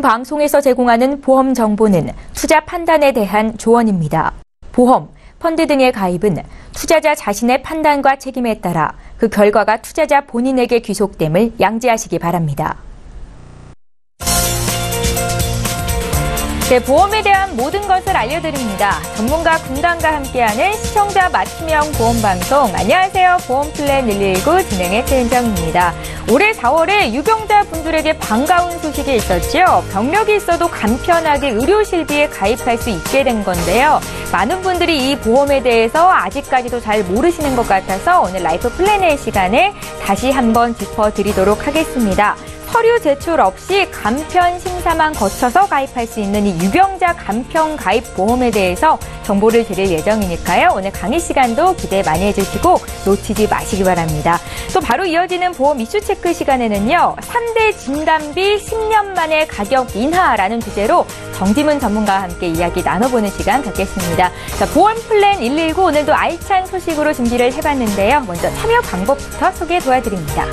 방송에서 제공하는 보험 정보는 투자 판단에 대한 조언입니다. 보험, 펀드 등의 가입은 투자자 자신의 판단과 책임에 따라 그 결과가 투자자 본인에게 귀속됨을 양지하시기 바랍니다. 네, 보험에 대한 모든 것을 알려드립니다. 전문가 군단과 함께하는 시청자 맞춤형 보험방송. 안녕하세요. 보험플랜 119 진행의 최은정입니다. 올해 4월에 유병자 분들에게 반가운 소식이 있었죠. 병력이 있어도 간편하게 의료실비에 가입할 수 있게 된 건데요. 많은 분들이 이 보험에 대해서 아직까지도 잘 모르시는 것 같아서 오늘 라이프 플랜의 시간에 다시 한번 짚어드리도록 하겠습니다. 서류 제출 없이 간편 심사만 거쳐서 가입할 수 있는 이 유병자 간편 가입 보험에 대해서 정보를 드릴 예정이니까요. 오늘 강의 시간도 기대 많이 해주시고 놓치지 마시기 바랍니다. 또 바로 이어지는 보험 이슈 체크 시간에는요. 3대 진단비 10년 만에 가격 인하라는 주제로 정지문 전문가와 함께 이야기 나눠보는 시간 갖겠습니다. 자, 보험 플랜 119 오늘도 알찬 소식으로 준비를 해봤는데요. 먼저 참여 방법부터 소개 도와드립니다.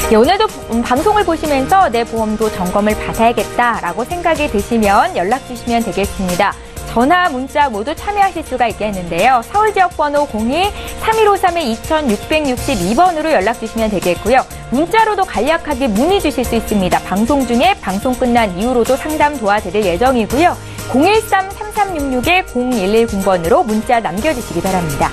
네, 오늘도 방송을 보시면서 내 보험도 점검을 받아야겠다라고 생각이 드시면 연락 주시면 되겠습니다. 전화, 문자 모두 참여하실 수가 있겠는데요. 서울 지역 번호 02-3153-2662번으로 연락 주시면 되겠고요. 문자로도 간략하게 문의 주실 수 있습니다. 방송 중에 방송 끝난 이후로도 상담 도와드릴 예정이고요. 013-3366-0110번으로 문자 남겨주시기 바랍니다.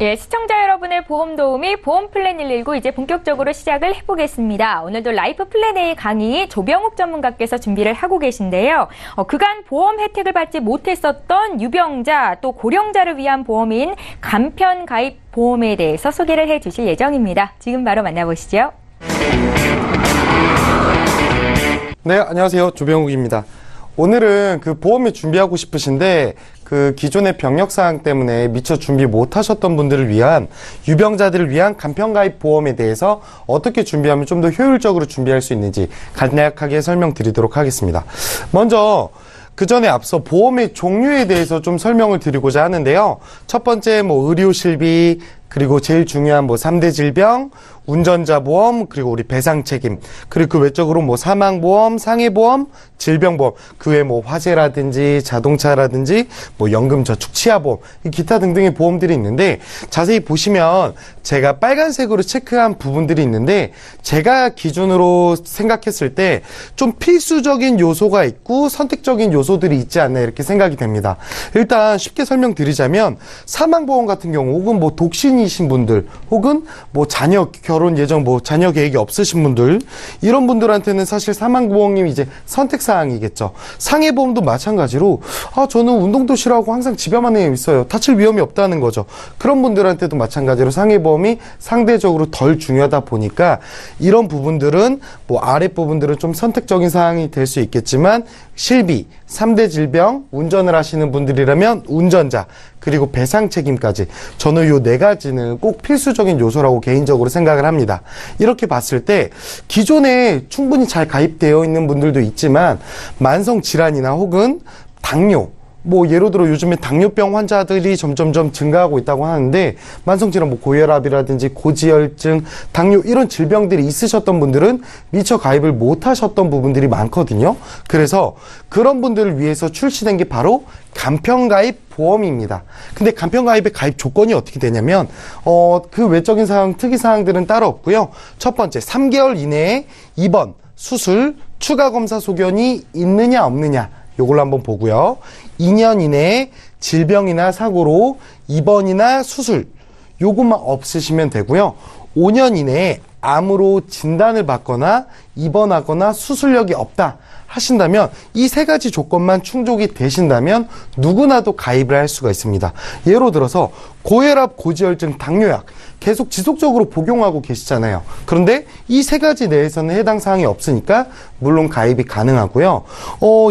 예, 시청자 여러분의 보험 도우미 보험 플랜 119 이제 본격적으로 시작을 해보겠습니다. 오늘도 라이프 플랜 A 강의 조병욱 전문가께서 준비를 하고 계신데요. 그간 보험 혜택을 받지 못했었던 유병자 또 고령자를 위한 보험인 간편 가입 보험에 대해서 소개를 해주실 예정입니다. 지금 바로 만나보시죠. 네, 안녕하세요. 조병욱입니다. 오늘은 그 보험을 준비하고 싶으신데 그 기존의 병력 사항 때문에 미처 준비 못 하셨던 분들을 위한 유병자들을 위한 간편가입 보험에 대해서 어떻게 준비하면 좀 더 효율적으로 준비할 수 있는지 간략하게 설명드리도록 하겠습니다. 먼저 그 전에 앞서 보험의 종류에 대해서 좀 설명을 드리고자 하는데요. 첫 번째 의료실비, 그리고 제일 중요한 3대 질병, 운전자 보험, 그리고 우리 배상 책임, 그리고 그 외적으로 사망보험, 상해보험, 질병보험, 그 외에 화재라든지 자동차라든지 연금 저축 치아보험, 기타 등등의 보험들이 있는데 자세히 보시면 제가 빨간색으로 체크한 부분들이 있는데 제가 기준으로 생각했을 때 좀 필수적인 요소가 있고 선택적인 요소들이 있지 않나 이렇게 생각이 됩니다. 일단 쉽게 설명드리자면 사망보험 같은 경우 혹은 독신이신 분들 혹은 자녀 결혼 예정 자녀 계획이 없으신 분들 이런 분들한테는 사실 사망보험이 이제 선택사항이겠죠. 상해보험도 마찬가지로 저는 운동도 싫어하고 항상 집에만 있어요. 다칠 위험이 없다는 거죠. 그런 분들한테도 마찬가지로 상해보험이 상대적으로 덜 중요하다 보니까 이런 부분들은 아랫부분들은 좀 선택적인 사항이 될 수 있겠지만 실비, 3대 질병, 운전을 하시는 분들이라면 운전자, 그리고 배상 책임까지 저는 요 4가지는 꼭 필수적인 요소라고 개인적으로 생각을 합니다. 이렇게 봤을 때 기존에 충분히 잘 가입되어 있는 분들도 있지만 만성 질환이나 혹은 당뇨, 예를 들어 요즘에 당뇨병 환자들이 점점점 증가하고 있다고 하는데 만성질환 고혈압이라든지 고지혈증, 당뇨 이런 질병들이 있으셨던 분들은 미처 가입을 못 하셨던 부분들이 많거든요. 그래서 그런 분들을 위해서 출시된 게 바로 간편가입 보험입니다. 근데 간편가입의 가입 조건이 어떻게 되냐면 그 외적인 사항, 특이사항들은 따로 없고요. 첫 번째 3개월 이내에 입원, 수술, 추가검사 소견이 있느냐 없느냐 요걸로 한번 보고요. 2년 이내에 질병이나 사고로 입원이나 수술 요것만 없으시면 되고요. 5년 이내에 암으로 진단을 받거나 입원하거나 수술력이 없다 하신다면 이 세 가지 조건만 충족이 되신다면 누구나도 가입을 할 수가 있습니다. 예로 들어서 고혈압, 고지혈증, 당뇨약 계속 지속적으로 복용하고 계시잖아요. 그런데 이 세 가지 내에서는 해당 사항이 없으니까 물론 가입이 가능하고요.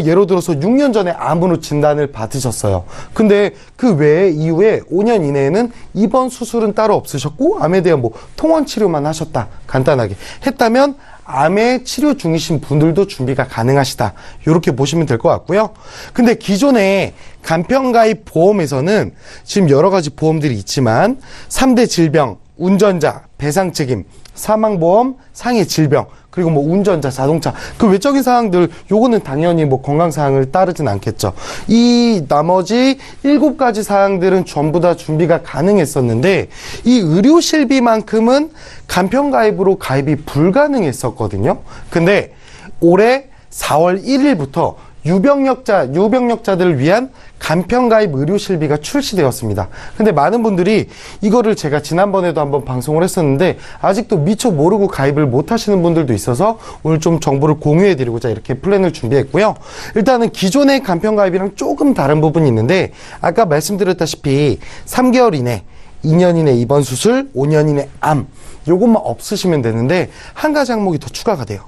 예로 들어서 6년 전에 암으로 진단을 받으셨어요. 근데 그 외에 이후에 5년 이내에는 입원 수술은 따로 없으셨고 암에 대한 뭐 통원 치료만 하셨다. 간단하게 했다면 암의 치료 중이신 분들도 준비가 가능하시다. 이렇게 보시면 될 것 같고요. 근데 기존의 간편가입 보험에서는 지금 여러 가지 보험들이 있지만 3대 질병, 운전자, 배상책임, 사망보험, 상해 질병, 그리고 뭐 운전자, 자동차, 그 외적인 사항들, 요거는 당연히 뭐 건강사항을 따르진 않겠죠. 이 나머지 7가지 사항들은 전부 다 준비가 가능했었는데, 이 의료실비만큼은 간편가입으로 가입이 불가능했었거든요. 근데 올해 4월 1일부터 유병력자들을 위한 간편가입 의료실비가 출시되었습니다. 근데 많은 분들이 이거를 제가 지난번에도 한번 방송을 했었는데 아직도 미처 모르고 가입을 못 하시는 분들도 있어서 오늘 좀 정보를 공유해 드리고자 이렇게 플랜을 준비했고요. 일단은 기존의 간편가입이랑 조금 다른 부분이 있는데 아까 말씀드렸다시피 3개월 이내 2년 이내 입원 수술, 5년 이내 암 요것만 없으시면 되는데 한 가지 항목이 더 추가가 돼요.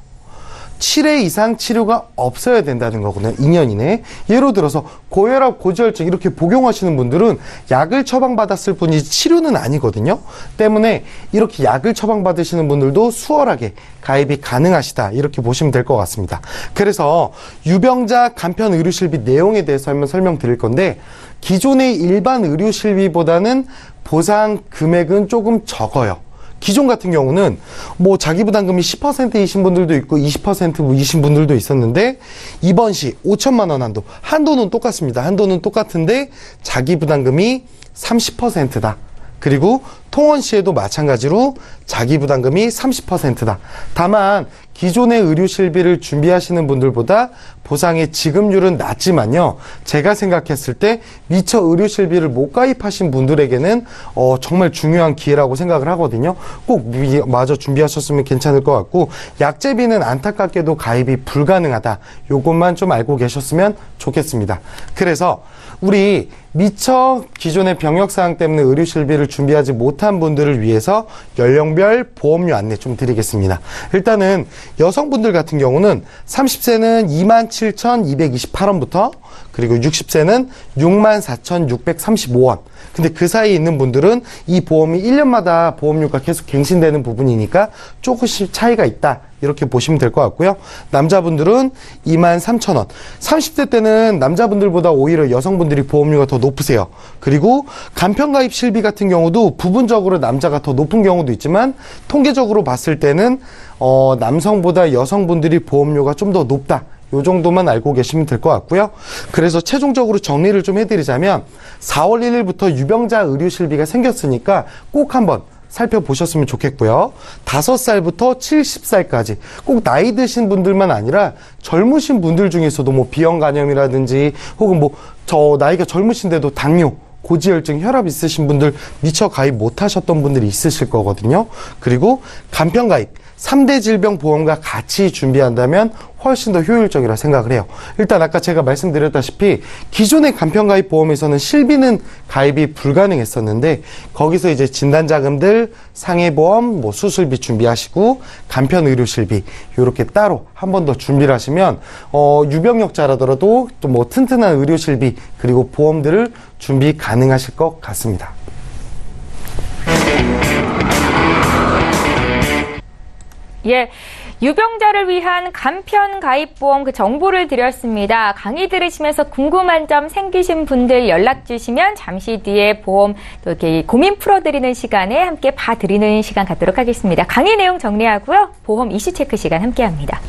7회 이상 치료가 없어야 된다는 거거든요. 2년 이내에. 예로 들어서 고혈압, 고지혈증 이렇게 복용하시는 분들은 약을 처방받았을 뿐이지 치료는 아니거든요. 때문에 이렇게 약을 처방받으시는 분들도 수월하게 가입이 가능하시다. 이렇게 보시면 될 것 같습니다. 그래서 유병자 간편 의료실비 내용에 대해서 한번 설명드릴 건데 기존의 일반 의료실비보다는 보상 금액은 조금 적어요. 기존 같은 경우는 뭐 자기 부담금이 10%이신 분들도 있고 20%이신 분들도 있었는데 입원 시 5천만 원 한도는 똑같습니다. 한도는 똑같은데 자기 부담금이 30%다. 그리고 통원 시에도 마찬가지로 자기 부담금이 30%다. 다만 기존의 의료실비를 준비하시는 분들보다 보상의 지급률은 낮지만요. 제가 생각했을 때 미처 의료실비를 못 가입하신 분들에게는 정말 중요한 기회라고 생각을 하거든요. 꼭 마저 준비하셨으면 괜찮을 것 같고 약제비는 안타깝게도 가입이 불가능하다. 요것만 좀 알고 계셨으면 좋겠습니다. 그래서 우리 미처 기존의 병역사항 때문에 의료실비를 준비하지 못한 분들을 위해서 연령별 보험료 안내 좀 드리겠습니다. 일단은 여성분들 같은 경우는 30세는 27,228원부터 그리고 60세는 64,635원. 근데 그 사이에 있는 분들은 이 보험이 1년마다 보험료가 계속 갱신되는 부분이니까 조금씩 차이가 있다. 이렇게 보시면 될 것 같고요. 남자분들은 23,000원. 30대 때는 남자분들보다 오히려 여성분들이 보험료가 더 높으세요. 그리고 간편가입 실비 같은 경우도 부분적으로 남자가 더 높은 경우도 있지만 통계적으로 봤을 때는 남성보다 여성분들이 보험료가 좀 더 높다. 요 정도만 알고 계시면 될 것 같고요. 그래서 최종적으로 정리를 좀 해드리자면 4월 1일부터 유병자 의료실비가 생겼으니까 꼭 한번 살펴보셨으면 좋겠고요. 5살부터 70살까지 꼭 나이 드신 분들만 아니라 젊으신 분들 중에서도 뭐 비형 간염이라든지 혹은 뭐 나이가 젊으신데도 당뇨, 고지혈증, 혈압 있으신 분들 미처 가입 못 하셨던 분들이 있으실 거거든요. 그리고 간편가입 3대 질병 보험과 같이 준비한다면 훨씬 더 효율적이라 생각을 해요. 일단 아까 제가 말씀드렸다시피 기존의 간편가입 보험에서는 실비는 가입이 불가능했었는데 거기서 이제 진단자금들, 상해보험, 뭐 수술비 준비하시고 간편의료실비 이렇게 따로 한 번 더 준비를 하시면 유병력자라더라도 또 뭐 튼튼한 의료실비 그리고 보험들을 준비 가능하실 것 같습니다. 예, 유병자를 위한 간편 가입보험 그 정보를 드렸습니다. 강의 들으시면서 궁금한 점 생기신 분들 연락 주시면 잠시 뒤에 보험 또 이렇게 고민 풀어드리는 시간에 함께 봐드리는 시간 갖도록 하겠습니다. 강의 내용 정리하고요. 보험 이슈 체크 시간 함께합니다.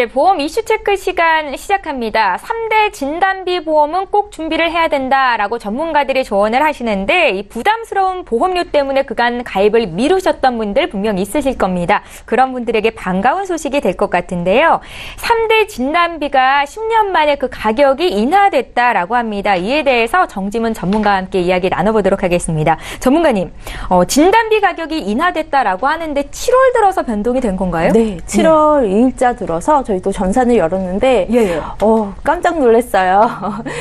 예, 보험 이슈 체크 시간 시작합니다. 3대 진단비 보험은 꼭 준비를 해야 된다라고 전문가들이 조언을 하시는데 이 부담스러운 보험료 때문에 그간 가입을 미루셨던 분들 분명 있으실 겁니다. 그런 분들에게 반가운 소식이 될 것 같은데요. 3대 진단비가 10년 만에 그 가격이 인하됐다라고 합니다. 이에 대해서 정지문 전문가와 함께 이야기 나눠보도록 하겠습니다. 전문가님, 진단비 가격이 인하됐다라고 하는데 7월 들어서 변동이 된 건가요? 네, 7월 2일자 들어서 저희 또 전산을 열었는데 깜짝 놀랐어요.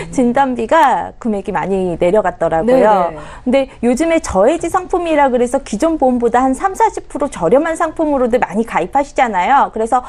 진단비가 금액이 많이 내려갔더라고요. 네네. 근데 요즘에 저해지 상품이라 그래서 기존 보험보다 한 30-40% 저렴한 상품으로도 많이 가입하시잖아요. 그래서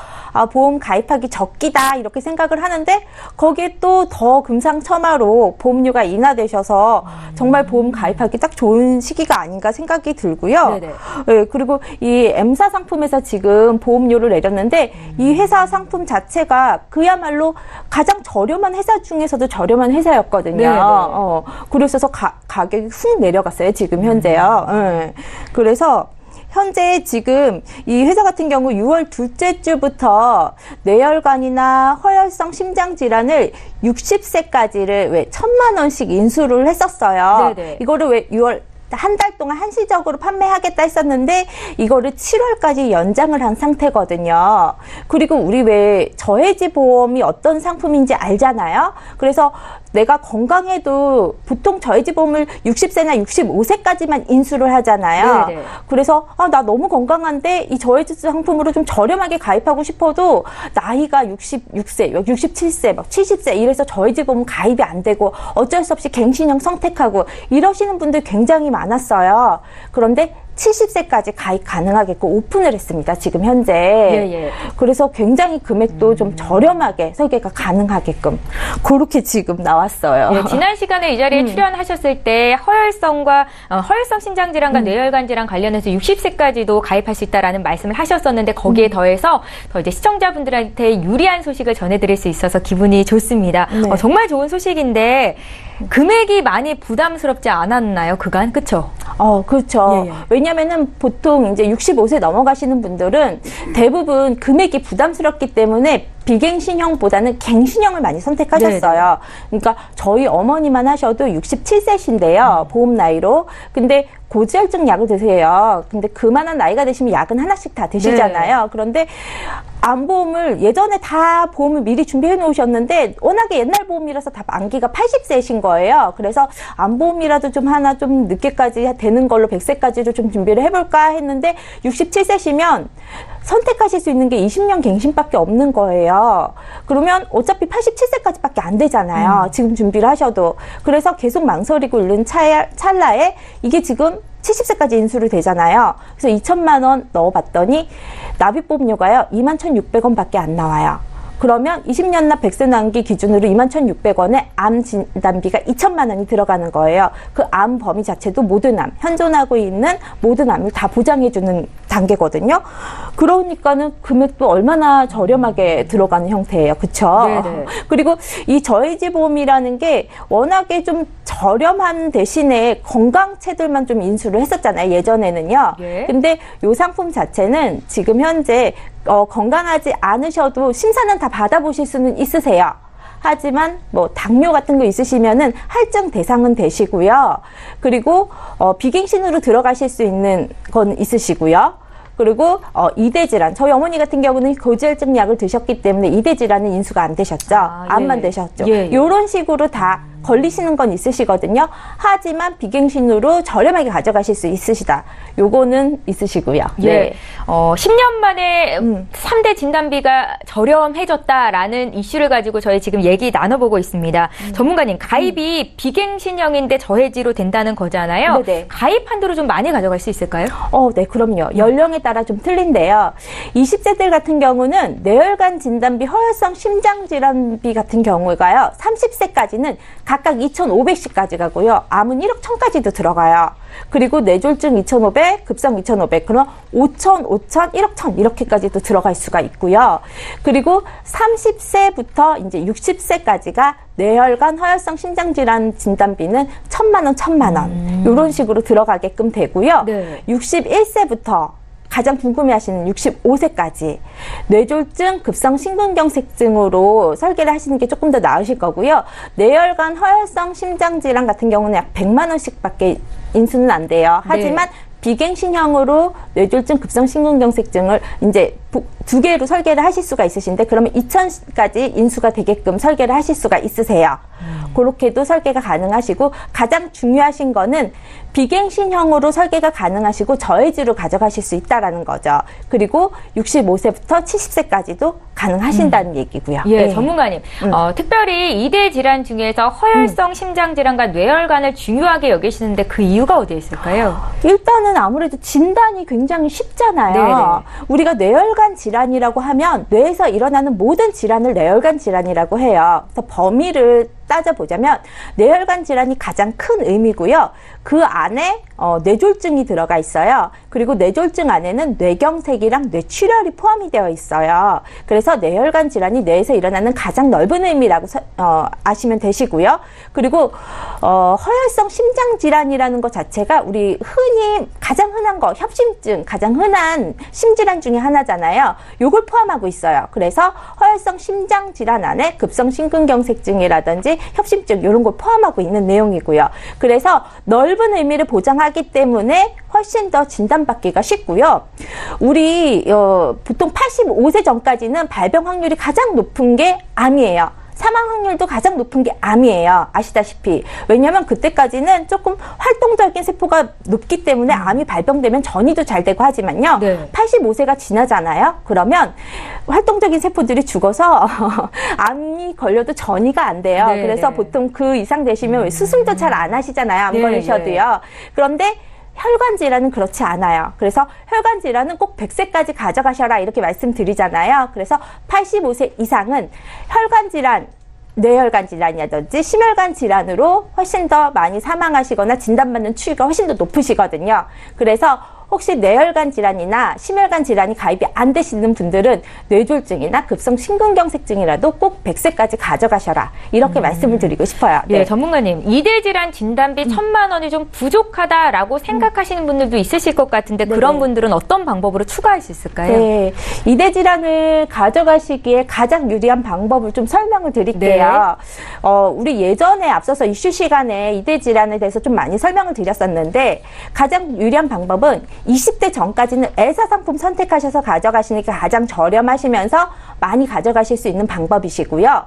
보험 가입하기 적기다 이렇게 생각을 하는데 거기에 또 더 금상첨화로 보험료가 인하되셔서 정말 보험 가입하기 딱 좋은 시기가 아닌가 생각이 들고요. 네네. 네, 그리고 이 M사 상품에서 지금 보험료를 내렸는데 이 회사 상품 자체가 그야말로 가장 저렴한 회사 중에서도 저렴한 회사였거든요. 네네. 그래서 가격이 훅 내려갔어요. 지금 현재요. 네. 그래서 현재 지금 이 회사 같은 경우 6월 둘째 주부터 뇌혈관이나 허혈성 심장 질환을 60세까지를 왜 1,000만 원씩 인수를 했었어요. 네네. 이거를 왜 6월 한 달 동안 한시적으로 판매하겠다 했었는데 이거를 7월까지 연장을 한 상태거든요. 그리고 우리 왜 저해지 보험이 어떤 상품인지 알잖아요. 그래서 내가 건강해도 보통 저해지 보험을 60세나 65세까지만 인수를 하잖아요. 네네. 그래서 나 너무 건강한데 이 저해지 상품으로 좀 저렴하게 가입하고 싶어도 나이가 66세, 67세, 막 70세 이래서 저해지 보험 가입이 안 되고 어쩔 수 없이 갱신형 선택하고 이러시는 분들 굉장히 많았어요. 그런데 70세까지 가입 가능하게끔 오픈을 했습니다. 지금 현재. 예. 그래서 굉장히 금액도 좀 저렴하게 설계가 가능하게끔 그렇게 지금 나왔어요. 예, 지난 시간에 이 자리에 출연하셨을 때 허혈성 심장 질환과 뇌혈관 질환 관련해서 60세까지도 가입할 수 있다라는 말씀을 하셨었는데 거기에 더해서 더 이제 시청자분들한테 유리한 소식을 전해드릴 수 있어서 기분이 좋습니다. 네. 정말 좋은 소식인데 금액이 많이 부담스럽지 않았나요? 그간 그쵸? 그렇죠. 예. 왜냐면은 보통 이제 65세 넘어가시는 분들은 대부분 금액이 부담스럽기 때문에 비갱신형보다는 갱신형을 많이 선택하셨어요. 그러니까 저희 어머니만 하셔도 67세신데요. 보험 나이로. 근데 고지혈증 약을 드세요. 근데 그만한 나이가 되시면 약은 하나씩 다 드시잖아요. 그런데 암보험을 예전에 다 보험을 미리 준비해 놓으셨는데 워낙에 옛날 보험이라서 다 만기가 80세이신 거예요. 그래서 암보험이라도 좀 하나 좀 늦게까지 되는 걸로 100세까지도 좀 준비를 해볼까 했는데 67세시면 선택하실 수 있는 게 20년 갱신밖에 없는 거예요. 그러면 어차피 87세까지밖에 안 되잖아요. 지금 준비를 하셔도. 그래서 계속 망설이고 있는 찰나에 이게 지금 70세까지 인수를 되잖아요. 그래서 2,000만 원 넣어봤더니 납입보험료가요 21,600원 밖에 안 나와요. 그러면 20년 납 100세 만기 기준으로 21,600원에 암 진단비가 2,000만 원이 들어가는 거예요. 그 암 범위 자체도 모든 암, 현존하고 있는 모든 암을 다 보장해주는 단계거든요. 그러니까는 금액도 얼마나 저렴하게 들어가는 형태예요. 그쵸? 네네. 그리고 이 저해지 보험이라는 게 워낙에 좀 저렴한 대신에 건강체들만 좀 인수를 했었잖아요. 예전에는요. 예. 근데 이 상품 자체는 지금 현재 건강하지 않으셔도 심사는 다 받아보실 수는 있으세요. 하지만 뭐 당뇨 같은 거 있으시면은 할증 대상은 되시고요. 그리고 비갱신으로 들어가실 수 있는 건 있으시고요. 그리고 이대 질환, 저희 어머니 같은 경우는 고지혈증 약을 드셨기 때문에 이대 질환은 인수가 안 되셨죠. 암만 예. 되셨죠. 예. 이런 식으로 다 걸리시는 건 있으시거든요. 하지만 비갱신으로 저렴하게 가져가실 수 있으시다. 요거는 있으시고요. 네. 10년 만에 3대 진단비가 저렴해졌다라는 이슈를 가지고 저희 지금 얘기 나눠보고 있습니다. 전문가님, 가입이 비갱신형인데 저해지로 된다는 거잖아요. 네네. 가입 한도를 좀 많이 가져갈 수 있을까요? 네, 그럼요. 연령에 따라 좀 틀린데요. 20세들 같은 경우는 뇌혈관 진단비, 허혈성 심장질환비 같은 경우가요. 30세까지는 각각 2,500씩까지 가고요. 암은 1억 1,000까지도 들어가요. 그리고 뇌졸중 2,500, 급성 2,500, 그럼 5,000, 5,000, 1억 1,000 이렇게까지도 들어갈 수가 있고요. 그리고 30세부터 이제 60세까지가 뇌혈관 허혈성 심장질환 진단비는 1,000만 원, 1,000만 원 이런 식으로 들어가게끔 되고요. 네. 61세부터 가장 궁금해하시는 65세까지 뇌졸중, 급성심근경색증으로 설계를 하시는 게 조금 더 나으실 거고요. 뇌혈관, 허혈성 심장질환 같은 경우는 약 100만 원씩밖에 인수는 안 돼요. 하지만 비갱신형으로 뇌졸중, 급성심근경색증을 이제 두 개로 설계를 하실 수가 있으신데 그러면 2,000까지 인수가 되게끔 설계를 하실 수가 있으세요. 그렇게도 설계가 가능하시고 가장 중요하신 거는 비갱신형으로 설계가 가능하시고 저해주로 가져가실 수 있다라는 거죠. 그리고 65세부터 70세까지도 가능하신다는 얘기고요. 예, 네. 전문가님. 특별히 2대 질환 중에서 허혈성 심장질환과 뇌혈관을 중요하게 여기시는데 그 이유가 어디에 있을까요? 일단은 아무래도 진단이 굉장히 쉽잖아요. 네네. 우리가 뇌혈관 질환이라고 하면 뇌에서 일어나는 모든 질환을 뇌혈관 질환이라고 해요. 그래서 범위를 따져보자면 뇌혈관 질환이 가장 큰 의미고요. 그 안에 뇌졸중이 들어가 있어요. 그리고 뇌졸중 안에는 뇌경색이랑 뇌출혈이 포함이 되어 있어요. 그래서 뇌혈관 질환이 뇌에서 일어나는 가장 넓은 의미라고 아시면 되시고요. 그리고 허혈성 심장질환이라는 것 자체가 우리 흔히 가장 흔한 거 협심증, 가장 흔한 심질환 중에 하나잖아요. 요걸 포함하고 있어요. 그래서 허혈성 심장질환 안에 급성심근경색증이라든지 협심증 이런 걸 포함하고 있는 내용이고요. 그래서 넓은 의미를 보장하기 때문에 훨씬 더 진단받기가 쉽고요. 우리 보통 85세 전까지는 발병 확률이 가장 높은 게 암이에요. 사망 확률도 가장 높은 게 암이에요. 아시다시피. 왜냐하면 그때까지는 조금 활동적인 세포가 높기 때문에 암이 발병되면 전이도 잘 되고 하지만요. 네. 85세가 지나잖아요. 그러면 활동적인 세포들이 죽어서 암이 걸려도 전이가 안 돼요. 네, 그래서 네. 보통 그 이상 되시면 수술도 잘 안 하시잖아요. 암 걸리셔도요. 그런데 혈관 질환은 그렇지 않아요. 그래서 혈관 질환은 꼭 100세까지 가져가셔라 이렇게 말씀드리잖아요. 그래서 85세 이상은 혈관 질환, 뇌혈관 질환이라든지 심혈관 질환으로 훨씬 더 많이 사망하시거나 진단받는 추이가 훨씬 더 높으시거든요. 그래서 혹시 뇌혈관 질환이나 심혈관 질환이 가입이 안 되시는 분들은 뇌졸중이나 급성심근경색증이라도 꼭 100세까지 가져가셔라. 이렇게 말씀을 드리고 싶어요. 네, 전문가님. 2대 질환 진단비 1,000만 원이 좀 부족하다라고 생각하시는 분들도 있으실 것 같은데 그런 분들은 어떤 방법으로 추가할 수 있을까요? 네, 2대 질환을 가져가시기에 가장 유리한 방법을 좀 설명을 드릴게요. 네. 우리 예전에 앞서서 이슈 시간에 2대 질환에 대해서 좀 많이 설명을 드렸었는데 가장 유리한 방법은 20대 전까지는 엘사 상품 선택하셔서 가져가시니까 가장 저렴하시면서 많이 가져가실 수 있는 방법이시고요.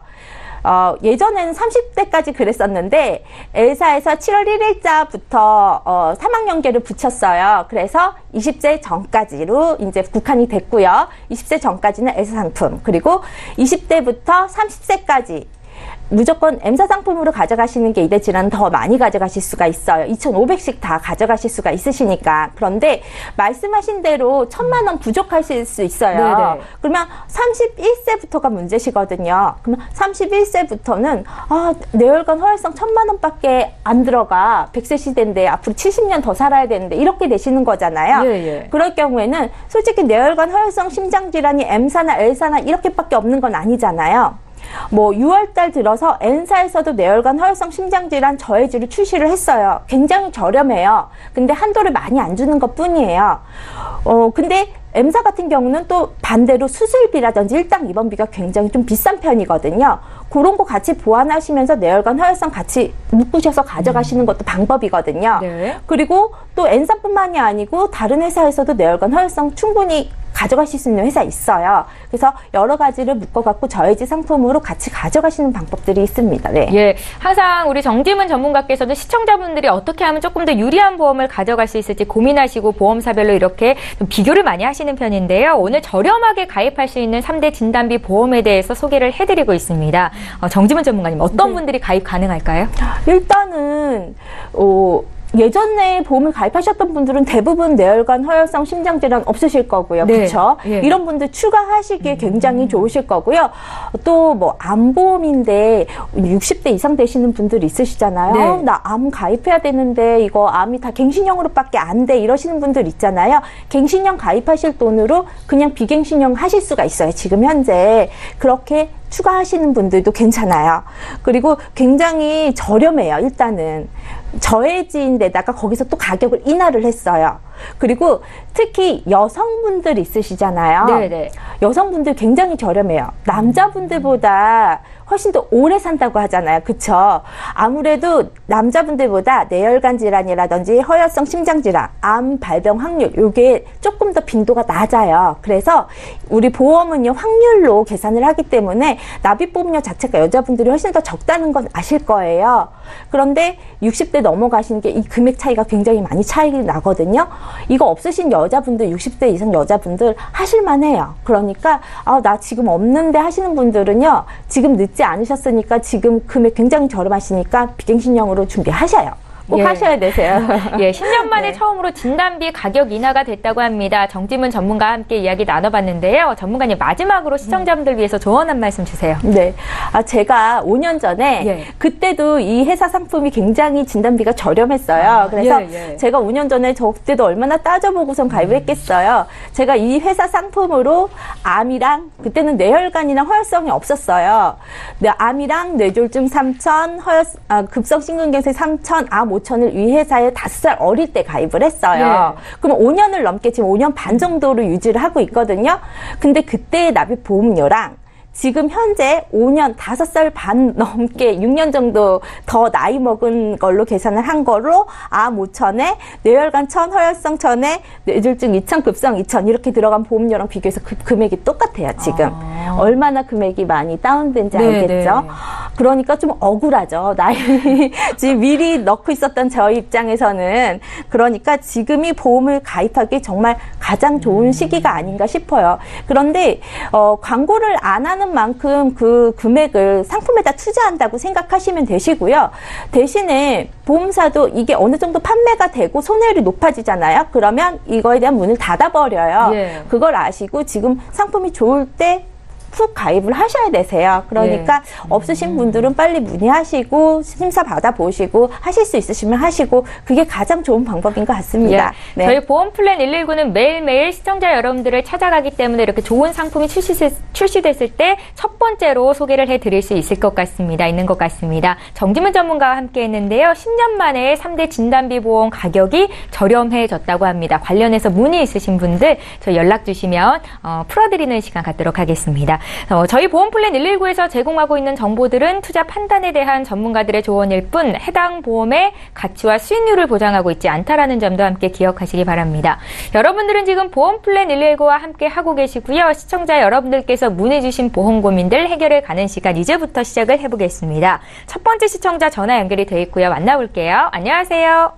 예전에는 30대까지 그랬었는데 엘사에서 7월 1일자부터 사망 연계를 붙였어요. 그래서 20세 전까지로 이제 국한이 됐고요. 20세 전까지는 엘사 상품, 그리고 20대부터 30세까지 무조건 M사 상품으로 가져가시는 게 2대 질환 더 많이 가져가실 수가 있어요. 2,500씩 다 가져가실 수가 있으시니까. 그런데 말씀하신 대로 1,000만 원 부족하실 수 있어요. 네네. 그러면 31세부터가 문제시거든요. 그러면 31세부터는 뇌혈관 허혈성 1,000만 원밖에 안 들어가. 100세 시대인데 앞으로 70년 더 살아야 되는데 이렇게 되시는 거잖아요. 예. 그럴 경우에는 솔직히 뇌혈관 허혈성 심장질환이 M사나 L사나 이렇게밖에 없는 건 아니잖아요. 6월달 들어서 N사에서도 뇌혈관 허혈성 심장질환 저해주를 출시를 했어요. 굉장히 저렴해요. 근데 한도를 많이 안 주는 것 뿐이에요. 근데 M사 같은 경우는 또 반대로 수술비라든지 일당 입원비가 굉장히 좀 비싼 편이거든요. 그런 거 같이 보완하시면서 뇌혈관 허혈성 같이 묶으셔서 가져가시는 것도 방법이거든요. 네. 그리고 또 N사뿐만이 아니고 다른 회사에서도 뇌혈관 허혈성 충분히 가져가실 수 있는 회사 있어요. 그래서 여러 가지를 묶어갖고 저해지 상품으로 같이 가져가시는 방법들이 있습니다. 네. 예, 항상 우리 정지문 전문가께서는 시청자분들이 어떻게 하면 조금 더 유리한 보험을 가져갈 수 있을지 고민하시고 보험사별로 이렇게 좀 비교를 많이 하시는 편인데요. 오늘 저렴하게 가입할 수 있는 3대 진단비 보험에 대해서 소개를 해드리고 있습니다. 정지문 전문가님, 어떤 분들이 가입 가능할까요? 일단은 예전에 보험을 가입하셨던 분들은 대부분 뇌혈관 허혈성 심장질환 없으실 거고요. 네. 그렇죠? 예. 이런 분들 추가하시기에 굉장히 좋으실 거고요. 또 암보험인데 60대 이상 되시는 분들 있으시잖아요. 네. 나 암 가입해야 되는데 이거 암이 다 갱신형으로밖에 안 돼 이러시는 분들 있잖아요. 갱신형 가입하실 돈으로 그냥 비갱신형 하실 수가 있어요. 지금 현재 그렇게 추가하시는 분들도 괜찮아요. 그리고 굉장히 저렴해요. 일단은 저해지인데다가 거기서 또 가격을 인하를 했어요. 그리고 특히 여성분들 있으시잖아요. 네네. 여성분들 굉장히 저렴해요. 남자분들보다 훨씬 더 오래 산다고 하잖아요. 그쵸? 아무래도 남자분들보다 뇌혈관 질환이라든지 허혈성 심장질환, 암 발병 확률, 요게 조금 더 빈도가 낮아요. 그래서 우리 보험은요, 확률로 계산을 하기 때문에 납입보험료 자체가 여자분들이 훨씬 더 적다는 건 아실 거예요. 그런데 60대 넘어가시는 게 이 금액 차이가 굉장히 많이 차이 나거든요. 이거 없으신 여자분들, 60대 이상 여자분들 하실만해요. 그러니까 나 지금 없는데 하시는 분들은요, 지금 늦지 않으셨으니까 지금 금액 굉장히 저렴하시니까 비갱신형으로 준비하셔요. 꼭 예. 하셔야 되세요. 예, 10년 만에 네. 처음으로 진단비 가격 인하가 됐다고 합니다. 정지문 전문가와 함께 이야기 나눠봤는데요. 전문가님, 마지막으로 시청자분들 위해서 조언 한 말씀 주세요. 네. 제가 5년 전에 예. 그때도 이 회사 상품이 굉장히 진단비가 저렴했어요. 그래서 예. 제가 5년 전에 저 그때도 얼마나 따져보고선 가입을 했겠어요. 제가 이 회사 상품으로 암이랑 그때는 뇌혈관이나 허혈성이 없었어요. 암이랑 뇌졸중 3,000, 급성 심근경색 3,000, 암 5,000을 이 회사에 5살 어릴 때 가입을 했어요. 그럼 5년을 넘게 지금 5년 반 정도로 유지를 하고 있거든요. 근데 그때의 납입 보험료랑 지금 현재 5년, 5살 반 넘게 6년 정도 더 나이 먹은 걸로 계산을 한 거로 암 5,000에 뇌혈관 1,000, 허혈성 1,000에 뇌졸중 2,000, 급성 2,000 이렇게 들어간 보험료랑 비교해서 그 금액이 똑같아요, 지금. 얼마나 금액이 많이 다운된지 알겠죠? 그러니까 좀 억울하죠. 나이 지금 미리 넣고 있었던 저희 입장에서는. 그러니까 지금이 보험을 가입하기 정말 가장 좋은 시기가 아닌가 싶어요. 그런데 광고를 안 하는 만큼 그 금액을 상품에다 투자한다고 생각하시면 되시고요. 대신에 보험사도 이게 어느 정도 판매가 되고 손해율이 높아지잖아요. 그러면 이거에 대한 문을 닫아버려요. 예. 그걸 아시고 지금 상품이 좋을 때 푹 가입을 하셔야 되세요. 그러니까 없으신 분들은 빨리 문의하시고 심사 받아보시고 하실 수 있으시면 하시고 그게 가장 좋은 방법인 것 같습니다. 예. 저희 보험 플랜 119는 매일매일 시청자 여러분들을 찾아가기 때문에 이렇게 좋은 상품이 출시됐을 때 첫 번째로 소개를 해드릴 수 있을 것 같습니다. 있는 것 같습니다. 정지문 전문가와 함께 했는데요. 10년 만에 3대 진단비 보험 가격이 저렴해졌다고 합니다. 관련해서 문의 있으신 분들 저희 연락 주시면 풀어드리는 시간 갖도록 하겠습니다. 저희 보험 플랜 119에서 제공하고 있는 정보들은 투자 판단에 대한 전문가들의 조언일 뿐 해당 보험의 가치와 수익률을 보장하고 있지 않다라는 점도 함께 기억하시기 바랍니다. 여러분들은 지금 보험 플랜 119와 함께 하고 계시고요. 시청자 여러분들께서 문의 주신 보험 고민들 해결해 가는 시간 이제부터 시작을 해보겠습니다. 첫 번째 시청자 전화 연결이 돼 있고요. 만나볼게요. 안녕하세요.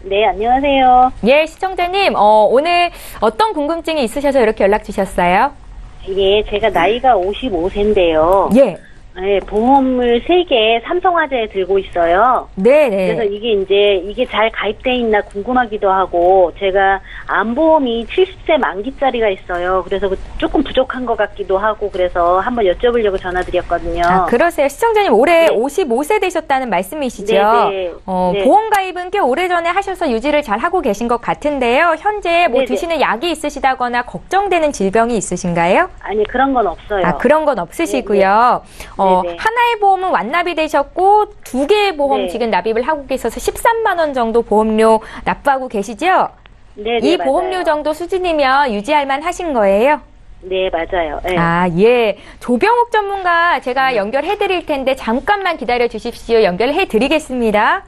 네, 안녕하세요. 예, 시청자님, 오늘 어떤 궁금증이 있으셔서 이렇게 연락 주셨어요? 예, 제가 나이가 55세인데요. 예. 네, 보험을 3개 삼성화재에 들고 있어요. 네네. 그래서 이게 잘 가입돼 있나 궁금하기도 하고, 제가 암보험이 70세 만기짜리가 있어요. 그래서 조금 부족한 것 같기도 하고, 그래서 한번 여쭤보려고 전화드렸거든요. 아, 그러세요. 시청자님 올해 네. 55세 되셨다는 말씀이시죠? 네네. 네. 보험 가입은 꽤 오래전에 하셔서 유지를 잘 하고 계신 것 같은데요. 현재 뭐 네네. 드시는 약이 있으시다거나 걱정되는 질병이 있으신가요? 아니, 그런 건 없어요. 아, 그런 건 없으시고요. 네네. 하나의 보험은 완납이 되셨고 2개의 보험 네. 지금 납입을 하고 계셔서 13만 원 정도 보험료 납부하고 계시죠? 네네, 이 맞아요. 보험료 정도 수준이면 유지할 만 하신 거예요? 네, 맞아요. 네. 아, 예. 조병욱 전문가 제가 연결해 드릴 텐데 잠깐만 기다려 주십시오. 연결해 드리겠습니다.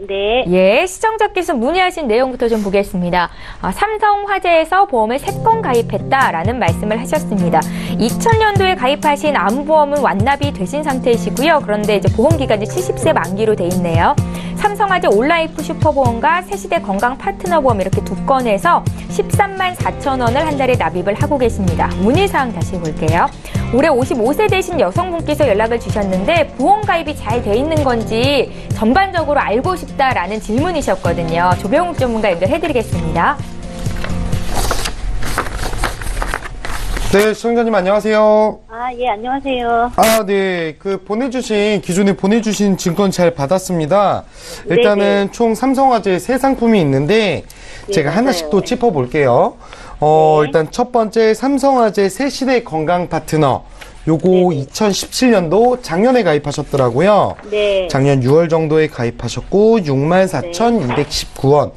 네. 예, 시청자께서 문의하신 내용부터 좀 보겠습니다. 삼성화재에서 보험을 3건 가입했다라는 말씀을 하셨습니다. 2000년도에 가입하신 암보험은 완납이 되신 상태이시고요. 그런데 이제 보험기간이 70세 만기로 돼 있네요. 삼성화재 올라이프 슈퍼보험과 새시대 건강 파트너보험 이렇게 2건에서 13만 4천 원을 한 달에 납입을 하고 계십니다. 문의사항 다시 볼게요. 올해 55세 되신 여성분께서 연락을 주셨는데 보험 가입이 잘 돼 있는 건지 전반적으로 알고 싶다라는 질문이셨거든요. 조병욱 전문가 연결해드리겠습니다. 네, 시청자님 안녕하세요. 아, 예, 안녕하세요. 아, 네. 기존에 보내주신 증권 잘 받았습니다. 일단은 네네. 총 삼성화재 3상품이 있는데, 제가 맞아요. 하나씩 또 짚어볼게요. 일단 첫 번째 삼성화재 새시대 건강 파트너. 요거 네네. 2017년도 작년에 가입하셨더라고요. 네. 작년 6월 정도에 가입하셨고, 64,219원.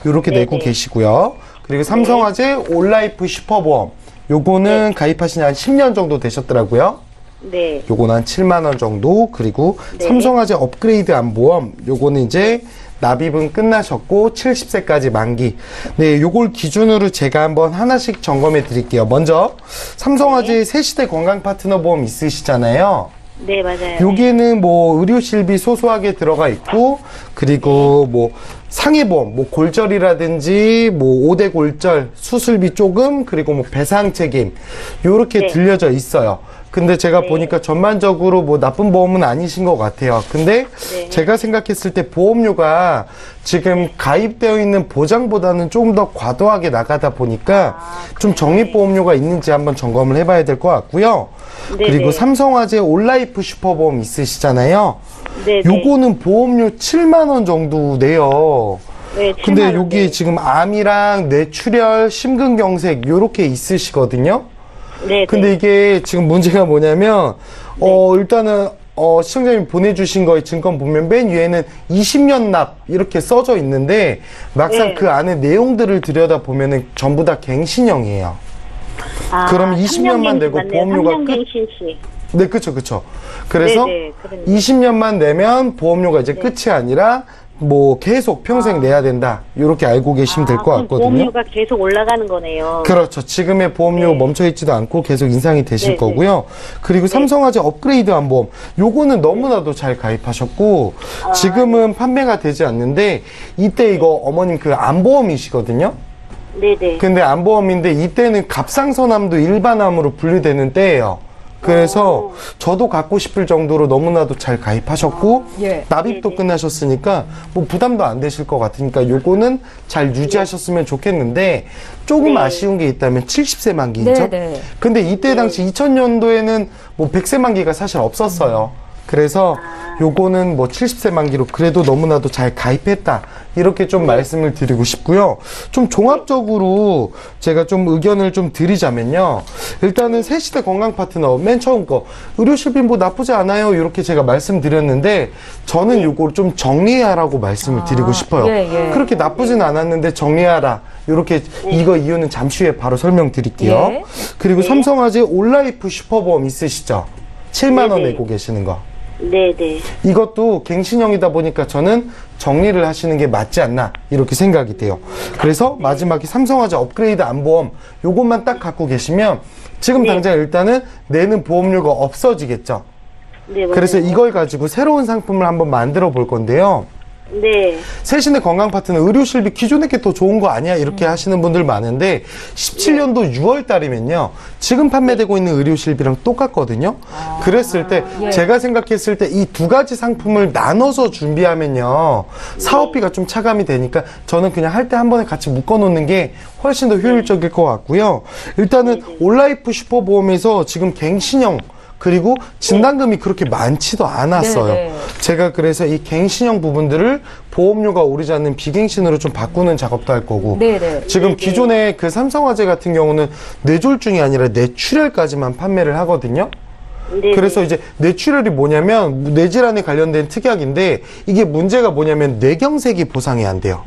요렇게 네네. 내고 계시고요. 그리고 삼성화재 올라이프 슈퍼보험. 요거는 가입하신 지 한 10년 정도 되셨더라고요. 네. 요거는 한 7만 원 정도. 그리고 네. 삼성화재 업그레이드 안보험. 요거는 이제 납입은 끝나셨고 70세까지 만기. 네, 요걸 기준으로 제가 한번 하나씩 점검해 드릴게요. 먼저 삼성화재 새시대 건강 파트너 보험 있으시잖아요. 네, 맞아요. 여기에는 뭐 의료실비 소소하게 들어가 있고, 그리고 뭐 상해보험, 뭐 골절이라든지 뭐 5대 골절, 수술비 조금, 그리고 뭐 배상 책임 요렇게 네. 들려져 있어요. 근데 제가 네. 보니까 전반적으로 뭐 나쁜 보험은 아니신 것 같아요. 근데 네. 제가 생각했을 때 보험료가 지금 가입되어 있는 보장보다는 조금 더 과도하게 나가다 보니까 좀 적립보험료가 있는지 한번 점검을 해봐야 될 것 같고요. 네, 그리고 네. 삼성화재 올라이프 슈퍼보험 있으시잖아요. 네, 요거는 보험료 7만 원 정도 내요. 네, 근데 7만 원, 여기 네. 지금 암이랑 뇌출혈, 심근경색 요렇게 있으시거든요. 네, 근데 네. 이게 지금 문제가 뭐냐면 일단은 시청자님이 보내주신 거의 증권 보면 맨 위에는 20년 납 이렇게 써져 있는데 막상 네. 그 안에 내용들을 들여다보면은 전부 다 갱신형이에요. 아, 그럼 20년만 내고 보험료가 3년 끝. 갱신시. 네, 그쵸. 그래서 네, 그러네요. 20년만 내면 보험료가 이제 끝이 아니라 뭐 계속 평생 내야 된다. 이렇게 알고 계시면 될 것 그럼 같거든요. 보험료가 계속 올라가는 거네요. 그렇죠. 지금의 보험료 네. 멈춰 있지도 않고 계속 인상이 되실 네, 거고요. 그리고 삼성화재 업그레이드 안보험. 요거는 너무나도 잘 가입하셨고 지금은 판매가 되지 않는데 이때 이거 어머님 그 안보험이시거든요. 네네. 근데 안보험인데 이때는 갑상선암도 일반암으로 분류되는 때예요. 그래서 저도 갖고 싶을 정도로 너무나도 잘 가입하셨고 예. 납입도 네네. 끝나셨으니까 뭐 부담도 안 되실 것 같으니까 요거는 잘 유지하셨으면 좋겠는데 조금 네. 아쉬운 게 있다면 70세 만기죠. 네네. 근데 이때 당시 2000년도에는 뭐 100세 만기가 사실 없었어요. 그래서 요거는 뭐 70세 만기로 그래도 너무나도 잘 가입했다. 이렇게 좀 말씀을 드리고 싶고요. 좀 종합적으로 제가 좀 의견을 좀 드리자면요. 일단은 새시대 건강 파트너 맨 처음 거 의료실비 뭐 나쁘지 않아요. 이렇게 제가 말씀드렸는데 저는 요걸 좀 정리하라고 말씀을 드리고 싶어요. 예. 그렇게 나쁘진 않았는데 정리하라. 이렇게 이거 이유는 잠시 후에 바로 설명드릴게요. 예. 그리고 삼성화재 올라이프 슈퍼보험 있으시죠? 7만 원 네네. 내고 계시는 거. 네네. 이것도 갱신형이다 보니까 저는 정리를 하시는 게 맞지 않나 이렇게 생각이 돼요. 그래서 마지막에 삼성화재 업그레이드 안보험 요것만 딱 갖고 계시면 지금 당장 일단은 내는 보험료가 없어지겠죠. 네, 그래서 맞아요. 이걸 가지고 새로운 상품을 한번 만들어 볼 건데요. 네. 새신의 건강 파트너 의료실비 기존에 게 더 좋은 거 아니야? 이렇게 하시는 분들 많은데 17년도 6월 달이면요. 지금 판매되고 있는 의료실비랑 똑같거든요. 그랬을 때 제가 생각했을 때 이 두 가지 상품을 나눠서 준비하면요. 사업비가 좀 차감이 되니까 저는 그냥 할 때 한 번에 같이 묶어 놓는 게 훨씬 더 효율적일 것 같고요. 일단은 올라이프 슈퍼보험에서 지금 갱신형 그리고 진단금이 그렇게 많지도 않았어요. 네네. 제가 그래서 이 갱신형 부분들을 보험료가 오르지 않는 비갱신으로 좀 바꾸는 작업도 할 거고 네네. 지금 기존에 그 삼성화재 같은 경우는 뇌졸중이 아니라 뇌출혈까지만 판매를 하거든요. 네네. 그래서 이제 뇌출혈이 뭐냐면 뇌질환에 관련된 특약인데 이게 문제가 뭐냐면 뇌경색이 보상이 안 돼요.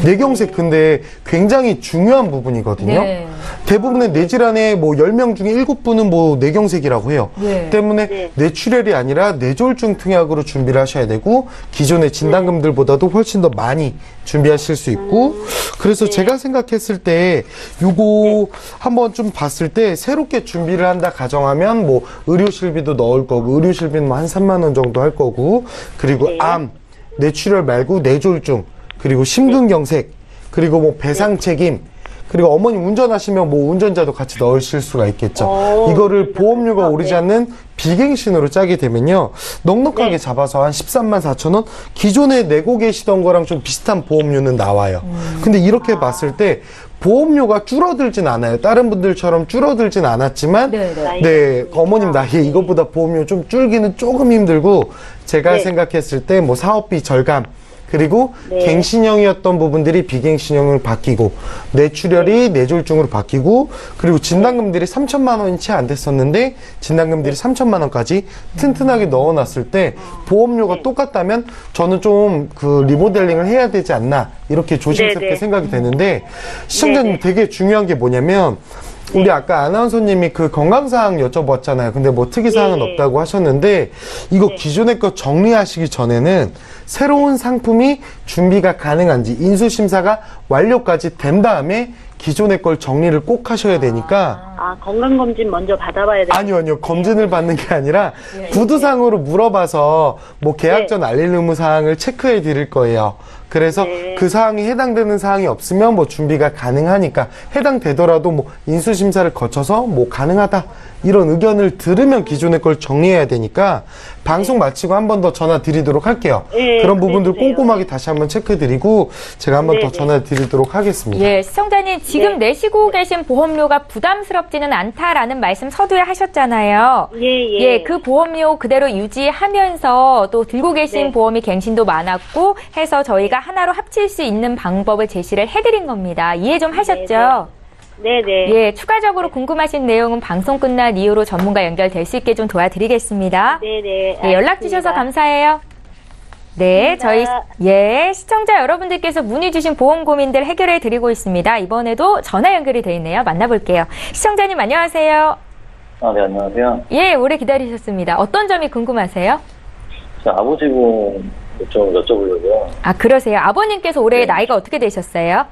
뇌경색 근데 굉장히 중요한 부분이거든요. 네. 대부분의 뇌질환의 뭐 10명 중에 7분은 뭐 뇌경색이라고 해요. 네. 때문에 네. 뇌출혈이 아니라 뇌졸중 특약으로 준비를 하셔야 되고 기존의 진단금들보다도 훨씬 더 많이 준비하실 수 있고 그래서 제가 생각했을 때 요거 한번 좀 봤을 때 새롭게 준비를 한다 가정하면 뭐 의료실비도 넣을 거고 의료실비는 뭐 한 3만 원 정도 할 거고 그리고 네. 암, 뇌출혈 말고 뇌졸중 그리고 심근경색 그리고 뭐 배상 책임 그리고 어머니 운전하시면 뭐 운전자도 같이 넣으실 수가 있겠죠. 이거를 보험료가 오르지 않는 비갱신으로 짜게 되면요. 넉넉하게 잡아서 한 13만 4천 원? 기존에 내고 계시던 거랑 좀 비슷한 보험료는 나와요. 근데 이렇게 봤을 때 보험료가 줄어들진 않아요. 다른 분들처럼 줄어들진 않았지만 네네. 네, 어머님 나이에 이것보다 보험료 좀 줄기는 조금 힘들고 제가 네. 생각했을 때 뭐 사업비 절감 그리고 네. 갱신형이었던 부분들이 비갱신형으로 바뀌고 뇌출혈이 뇌졸중으로 바뀌고 그리고 진단금들이 3천만 원이 채 안 됐었는데 진단금들이 3천만 원까지 튼튼하게 넣어놨을 때 보험료가 똑같다면 저는 좀 그 리모델링을 해야 되지 않나 이렇게 조심스럽게 네네. 생각이 되는데 시청자님 네네. 되게 중요한 게 뭐냐면 우리 아까 아나운서님이 그 건강사항 여쭤봤잖아요. 근데 뭐 특이사항은 예. 없다고 하셨는데 이거 기존의 거 정리하시기 전에는 새로운 상품이 준비가 가능한지 인수심사가 완료까지 된 다음에 기존의 걸 정리를 꼭 하셔야 되니까 건강검진 먼저 받아봐야 돼요. 아니요. 검진을 받는 게 아니라 구두상으로 물어봐서 뭐 계약 전 알릴 의무 사항을 체크해 드릴 거예요. 그래서 네. 그 사항이 해당되는 사항이 없으면 뭐 준비가 가능하니까 해당되더라도 뭐 인수심사를 거쳐서 뭐 가능하다 이런 의견을 들으면 기존의 걸 정리해야 되니까 방송 마치고 한 번 더 전화 드리도록 할게요. 네, 그런 부분들 그래주세요. 꼼꼼하게 다시 한번 체크해 드리고 제가 한 번 더 네, 네. 전화 드리도록 하겠습니다. 예, 시청자님 지금 네. 내시고 계신 보험료가 부담스럽지는 않다라는 말씀 서두에 하셨잖아요. 예. 그 보험료 그대로 유지하면서 또 들고 계신 네. 보험이 갱신도 많았고 해서 저희가 하나로 합칠 수 있는 방법을 제시를 해드린 겁니다. 이해 좀 하셨죠? 네네. 예, 추가적으로 궁금하신 내용은 방송 끝난 이후로 전문가 연결될 수 있게 좀 도와드리겠습니다. 네네. 예, 연락 주셔서 감사해요. 네, 저희 감사합니다. 시청자 여러분들께서 문의 주신 보험 고민들 해결해 드리고 있습니다. 이번에도 전화 연결이 돼 있네요. 만나볼게요. 시청자님 안녕하세요. 네, 안녕하세요. 예, 오래 기다리셨습니다. 어떤 점이 궁금하세요? 저 아버지 보험 좀 여쭤보려고요. 아, 그러세요. 아버님께서 올해 네. 나이가 어떻게 되셨어요?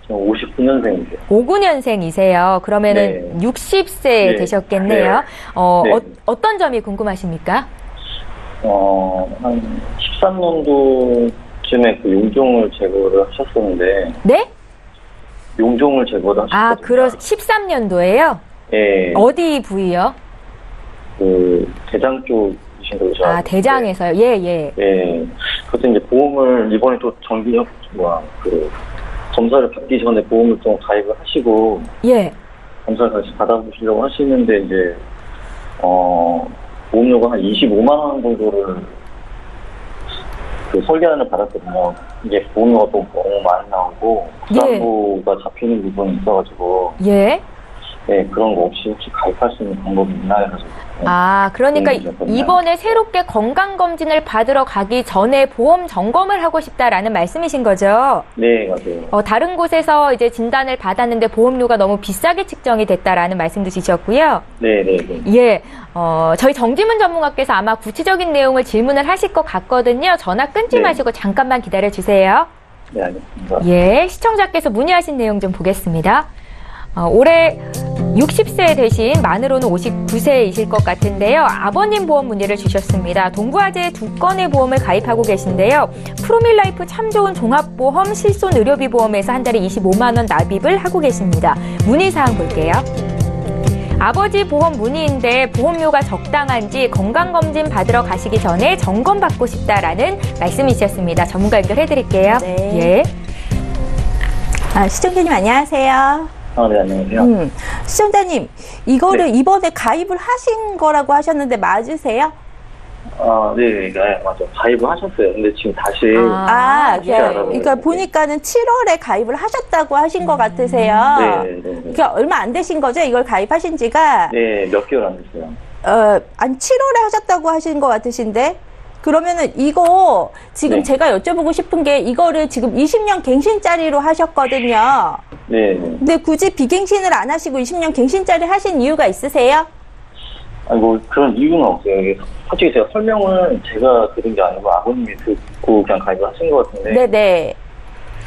저 59년생이세요. 59년생이세요. 그러면은 네. 60세 네. 되셨겠네요. 네. 어떤 점이 궁금하십니까? 한 13년도쯤에 그 용종을 제거를 하셨었는데, 네? 용종을 제거를 하셨거든요. 13년도에요? 예. 어디 부위요? 그 대장 쪽이신 걸로 저 알고 대장에서요. 예. 예. 그래서 이제 보험을 이번에 또 검사를 받기 전에 보험을 좀 가입을 하시고, 예. 검사를 다시 받아보시려고 하시는데, 이제, 보험료가 한 25만 원 정도를 그 설계안을 받았거든요. 이게 보험료가 또 너무 많이 나오고, 부담부가 잡히는 부분이 있어가지고, 예. 네, 그런 거 없이 혹시 가입할 수 있는 방법이 있나 해가지고. 그러니까 있었거든요. 이번에 새롭게 건강검진을 받으러 가기 전에 보험 점검을 하고 싶다라는 말씀이신 거죠? 네, 맞아요. 다른 곳에서 이제 진단을 받았는데 보험료가 너무 비싸게 측정이 됐다라는 말씀도 주셨고요. 네. 예, 저희 정지문 전문가께서 아마 구체적인 내용을 질문을 하실 것 같거든요. 전화 끊지 네. 마시고 잠깐만 기다려 주세요. 네, 알겠습니다. 예, 시청자께서 문의하신 내용 좀 보겠습니다. 올해 60세 대신 만으로는 59세이실 것 같은데요. 아버님 보험 문의를 주셨습니다. 동부화재 2건의 보험을 가입하고 계신데요. 프로밀라이프 참 좋은 종합보험 실손 의료비 보험에서 한 달에 25만 원 납입을 하고 계십니다. 문의사항 볼게요. 아버지 보험 문의인데 보험료가 적당한지 건강검진 받으러 가시기 전에 점검받고 싶다라는 말씀이셨습니다. 전문가 연결해드릴게요. 네. 예. 시청자님 안녕하세요. 네, 안녕하세요. 시청자님, 이거를 네. 이번에 가입을 하신 거라고 하셨는데 맞으세요? 네, 맞아요. 가입을 하셨어요. 근데 지금 다시. 그러니까 보니까는 7월에 가입을 하셨다고 하신 것 같으세요. 네. 그러니까 얼마 안 되신 거죠? 이걸 가입하신 지가? 네, 몇 개월 안 됐어요. 7월에 하셨다고 하신 것 같으신데? 그러면은 이거 지금 네. 제가 여쭤보고 싶은 게 이거를 지금 20년 갱신짜리로 하셨거든요. 네. 근데 굳이 비갱신을 안 하시고 20년 갱신짜리 하신 이유가 있으세요? 그런 이유는 없어요. 이게 솔직히 제가 설명은 제가 들은 게 아니고 아버님이 듣고 그냥 가입을 하신 것 같은데. 네네.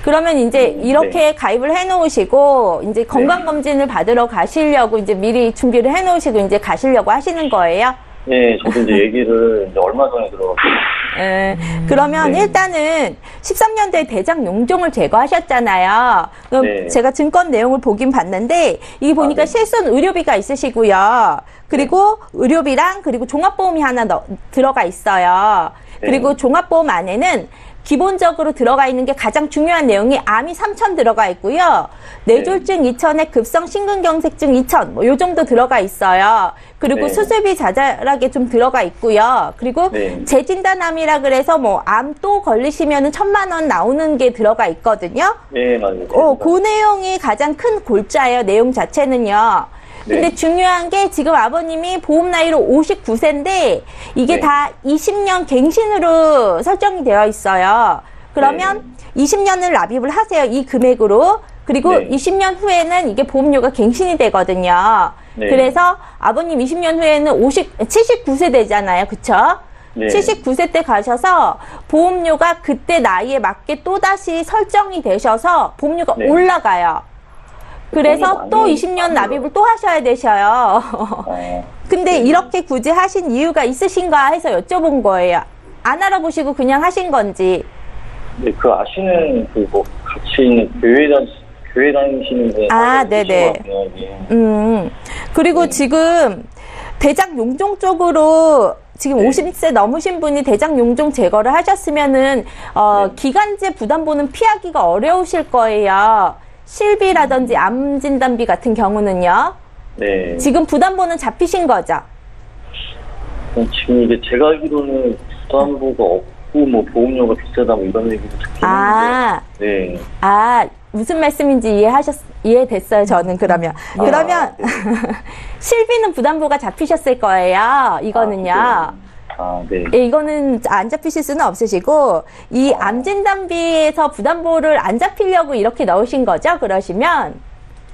그러면 이제 이렇게 가입을 해놓으시고 이제 건강검진을 받으러 가시려고 이제 미리 준비를 해놓으시고 이제 가시려고 하시는 거예요? 네, 저도 이제 얘기를 이제 얼마 전에 들어봤어요. 그러면 네. 일단은 13년도에 대장 용종을 제거하셨잖아요. 그럼 네. 제가 증권 내용을 보긴 봤는데 이게 보니까 네. 실손 의료비가 있으시고요. 그리고 의료비랑 그리고 종합보험이 하나 들어가 있어요. 네. 그리고 종합보험 안에는 기본적으로 들어가 있는 게 가장 중요한 내용이 암이 3,000 들어가 있고요. 뇌졸중 2,000에 급성 심근경색증 2,000, 뭐 요 정도 들어가 있어요. 그리고 네. 수술비 자잘하게 좀 들어가 있고요. 그리고 네. 재진단암이라 그래서 뭐 암 또 걸리시면은 1,000만 원 나오는 게 들어가 있거든요. 네, 맞아요. 그 내용이 가장 큰 골자예요. 내용 자체는요. 근데 네. 중요한 게 지금 아버님이 보험 나이로 59세인데 이게 네. 다 20년 갱신으로 설정이 되어 있어요. 그러면 20년을 납입을 하세요. 이 금액으로. 그리고 네. 20년 후에는 이게 보험료가 갱신이 되거든요. 네. 그래서 아버님 20년 후에는 79세 되잖아요. 그쵸? 네. 79세 때 가셔서 보험료가 그때 나이에 맞게 또다시 설정이 되셔서 보험료가 네. 올라가요. 그래서 많이 또 20년 납입을 또 하셔야 되셔요. 근데 이렇게 굳이 하신 이유가 있으신가 해서 여쭤본 거예요. 안 알아보시고 그냥 하신 건지. 네, 그 아시는 그 뭐 같이 있는 교회 다니시는 분. 네네. 그리고 네. 지금 대장 용종 쪽으로 지금 네. 50세 넘으신 분이 대장 용종 제거를 하셨으면은 네. 기간제 부담보는 피하기가 어려우실 거예요. 실비라든지 암 진단비 같은 경우는요. 네. 지금 부담보는 잡히신 거죠? 지금 이게 제가 알기로는 부담보가 없고 뭐 보험료가 비싸다 뭐 이런 얘기도 듣긴 아. 했는데. 네. 무슨 말씀인지 이해됐어요, 저는 그러면. 그러면, 실비는 부담보가 잡히셨을 거예요, 이거는요. 네. 예, 이거는 안 잡히실 수는 없으시고, 이 암진단비에서 부담보를 안 잡히려고 이렇게 넣으신 거죠, 그러시면?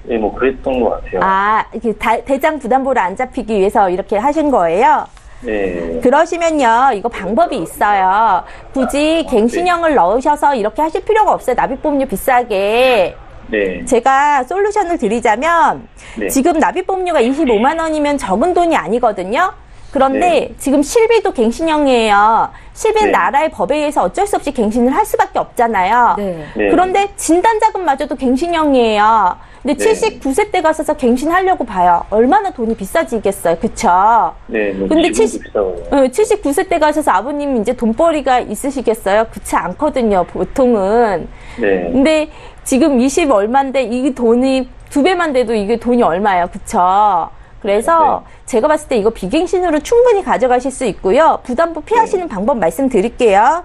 네, 뭐 그랬던 것 같아요. 이렇게 대장 부담보를 안 잡히기 위해서 이렇게 하신 거예요? 네. 그러시면요, 이거 방법이 있어요. 굳이 갱신형을 넣으셔서 이렇게 하실 필요가 없어요. 납입보험료 비싸게. 네. 제가 솔루션을 드리자면, 네. 지금 납입보험료가 25만 원이면 적은 돈이 아니거든요. 그런데 네. 지금 실비도 갱신형이에요. 실비는 네. 나라의 법에 의해서 어쩔 수 없이 갱신을 할 수밖에 없잖아요. 네. 네. 그런데 진단자금마저도 갱신형이에요. 근데 네. 79세 때 가서서 갱신하려고 봐요. 얼마나 돈이 비싸지겠어요. 그쵸? 네. 뭐 근데 지금도 비싸거든요. 79세 때 가셔서 아버님 이제 돈벌이가 있으시겠어요? 그렇지 않거든요, 보통은. 네. 근데 지금 20 얼마인데 이 돈이 2배만 돼도 이게 돈이 얼마예요, 그쵸? 그래서 제가 봤을 때 이거 비갱신으로 충분히 가져가실 수 있고요. 부담보 피하시는 방법 말씀드릴게요.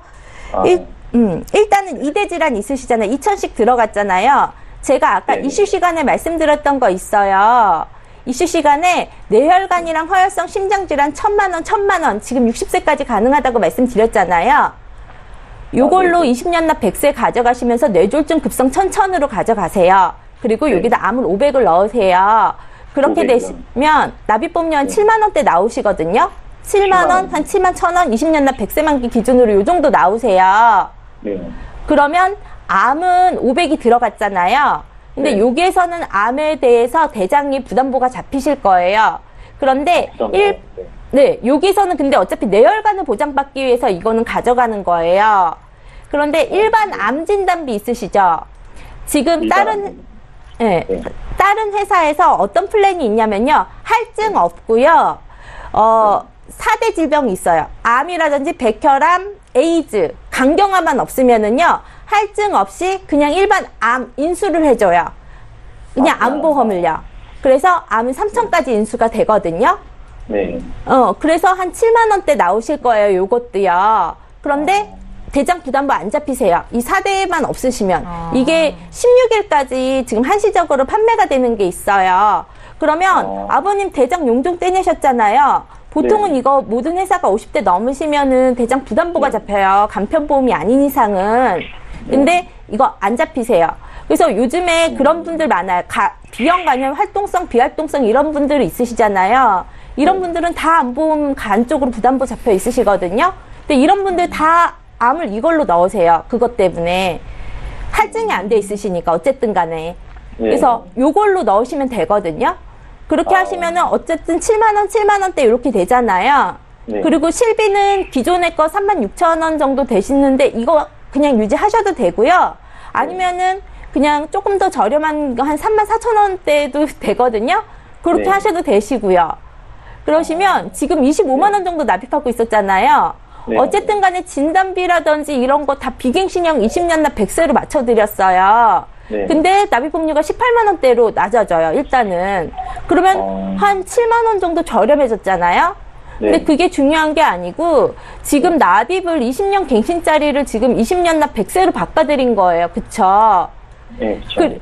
일단은 이대 질환 있으시잖아요. 2,000씩 들어갔잖아요. 제가 아까 네. 이슈 시간에 말씀드렸던 거 있어요. 이슈 시간에 뇌혈관이랑 허혈성 심장질환 1,000만 원 지금 60세까지 가능하다고 말씀드렸잖아요. 요걸로 20년 납 100세 가져가시면서 뇌졸중 급성 1,000으로 가져가세요. 그리고 네. 여기다 암을 500을 넣으세요. 그렇게 500이요? 되시면 납입보험료 한 7만 원대 나오시거든요. 7만 원, 한 7만 1,000원, 20년 납 100세 만기 기준으로 요 정도 나오세요. 네. 그러면 암은 500이 들어갔잖아요. 근데 네. 여기에서는 암에 대해서 대장이 부담보가 잡히실 거예요. 그런데 여기서는 근데 어차피 뇌혈관을 보장받기 위해서 이거는 가져가는 거예요. 그런데 일반 암 진단비 있으시죠? 지금 다른 회사에서 어떤 플랜이 있냐면요. 할증 없고요. 4대 질병이 있어요. 암이라든지 백혈암, 에이즈, 간경화만 없으면은요. 할증 없이 그냥 일반 암 인수를 해줘요. 그냥 암보험을요. 그래서 암은 3,000까지 인수가 되거든요. 네. 그래서 한 7만 원대 나오실 거예요. 요것도요. 그런데 대장 부담보 안 잡히세요. 이 4대만 없으시면. 이게 16일까지 지금 한시적으로 판매가 되는 게 있어요. 그러면 아버님 대장 용종 떼내셨잖아요. 보통은 네. 이거 모든 회사가 50대 넘으시면은 대장 부담보가 잡혀요. 간편보험이 아닌 이상은. 근데 이거 안 잡히세요. 그래서 요즘에 그런 분들 많아요. B형 간염 활동성, 비활동성 이런 분들 있으시잖아요. 이런 분들은 다 암보험 간 쪽으로 부담보 잡혀 있으시거든요. 근데 이런 분들 다 암을 이걸로 넣으세요. 그것 때문에. 할증이 안 돼 있으시니까 어쨌든 간에. 그래서 요걸로 넣으시면 되거든요. 그렇게 하시면은 어쨌든 7만 원대 이렇게 되잖아요. 네. 그리고 실비는 기존의 거 36,000원 정도 되시는데 이거 그냥 유지하셔도 되고요. 아니면은 그냥 조금 더 저렴한 거 한 34,000원대도 되거든요. 그렇게 네. 하셔도 되시고요. 그러시면 지금 25만 원 정도 납입하고 있었잖아요. 네. 어쨌든 간에 진단비라든지 이런 거 다 비갱신형 20년 납 100세로 맞춰드렸어요. 네. 근데 납입보험료가 18만 원대로 낮아져요, 일단은. 그러면 한 7만 원 정도 저렴해졌잖아요? 네. 근데 그게 중요한 게 아니고 지금 납입을 20년 갱신짜리를 지금 20년 납 100세로 바꿔드린 거예요. 그쵸? 네, 그렇죠.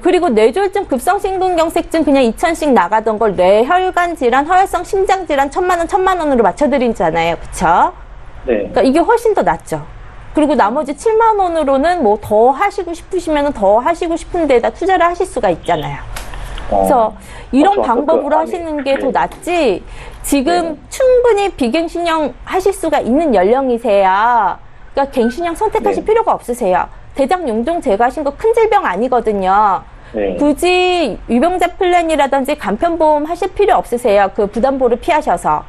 그리고 뇌졸중, 급성심근경색증 그냥 2,000씩 나가던 걸 뇌혈관 질환, 허혈성 심장 질환 1,000만 원으로 맞춰드리잖아요. 그쵸? 네. 그러니까 이게 훨씬 더 낫죠. 그리고 나머지 7만 원으로는 뭐 더 하시고 싶으시면 더 하시고 싶은 데다 투자를 하실 수가 있잖아요. 그래서 이런 방법으로 하시는 게 더 낫지, 지금 충분히 비갱신형 하실 수가 있는 연령이세요. 그러니까 갱신형 선택하실 필요가 없으세요. 대장 용종 제거하신 거 큰 질병 아니거든요. 네. 굳이 유병자 플랜이라든지 간편보험 하실 필요 없으세요. 그 부담보를 피하셔서.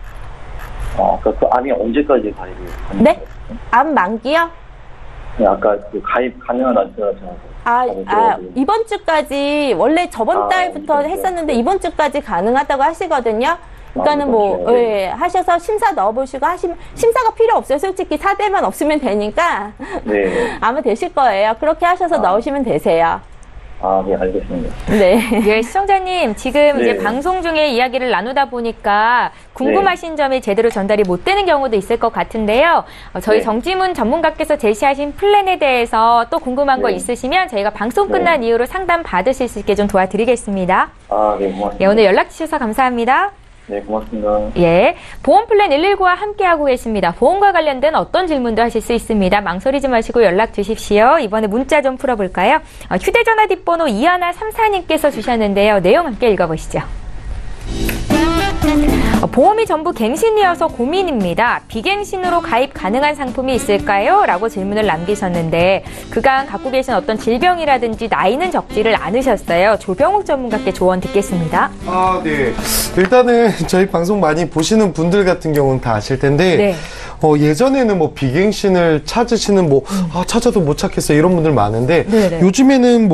그 암이 언제까지 가입이 가능한가요? 네? 암 만기요? 네, 아까 그 가입 가능한 날짜가 이번 주까지, 원래 저번 달부터 네. 했었는데 이번 주까지 가능하다고 하시거든요. 그러니까는 뭐, 네. 예, 하셔서 심사 넣어보시고 하시면, 심사가 필요 없어요. 솔직히 사대만 없으면 되니까. 네. 아마 되실 거예요. 그렇게 하셔서 넣으시면 되세요. 네, 알겠습니다. 네. 예, 시청자님, 지금 네. 이제 방송 중에 이야기를 나누다 보니까 궁금하신 점이 제대로 전달이 못 되는 경우도 있을 것 같은데요. 저희 네. 정지문 전문가께서 제시하신 플랜에 대해서 또 궁금한 거 네. 있으시면 저희가 방송 끝난 이후로 상담 받으실 수 있게 좀 도와드리겠습니다. 네, 고맙습니다. 예, 오늘 연락 주셔서 감사합니다. 네, 고맙습니다. 예, 보험 플랜 119와 함께하고 계십니다. 보험과 관련된 어떤 질문도 하실 수 있습니다. 망설이지 마시고 연락 주십시오. 이번에 문자 좀 풀어볼까요? 휴대전화 뒷번호 2134님께서 주셨는데요. 내용 함께 읽어보시죠. 보험이 전부 갱신이어서 고민입니다. 비갱신으로 가입 가능한 상품이 있을까요? 라고 질문을 남기셨는데 그간 갖고 계신 어떤 질병이라든지 나이는 적지를 않으셨어요. 조병욱 전문가께 조언 듣겠습니다. 네. 일단은 저희 방송 많이 보시는 분들 같은 경우는 다 아실 텐데 네. 예전에는 뭐 비갱신을 찾으시는 찾아도 못 찾겠어요 이런 분들 많은데 네네. 요즘에는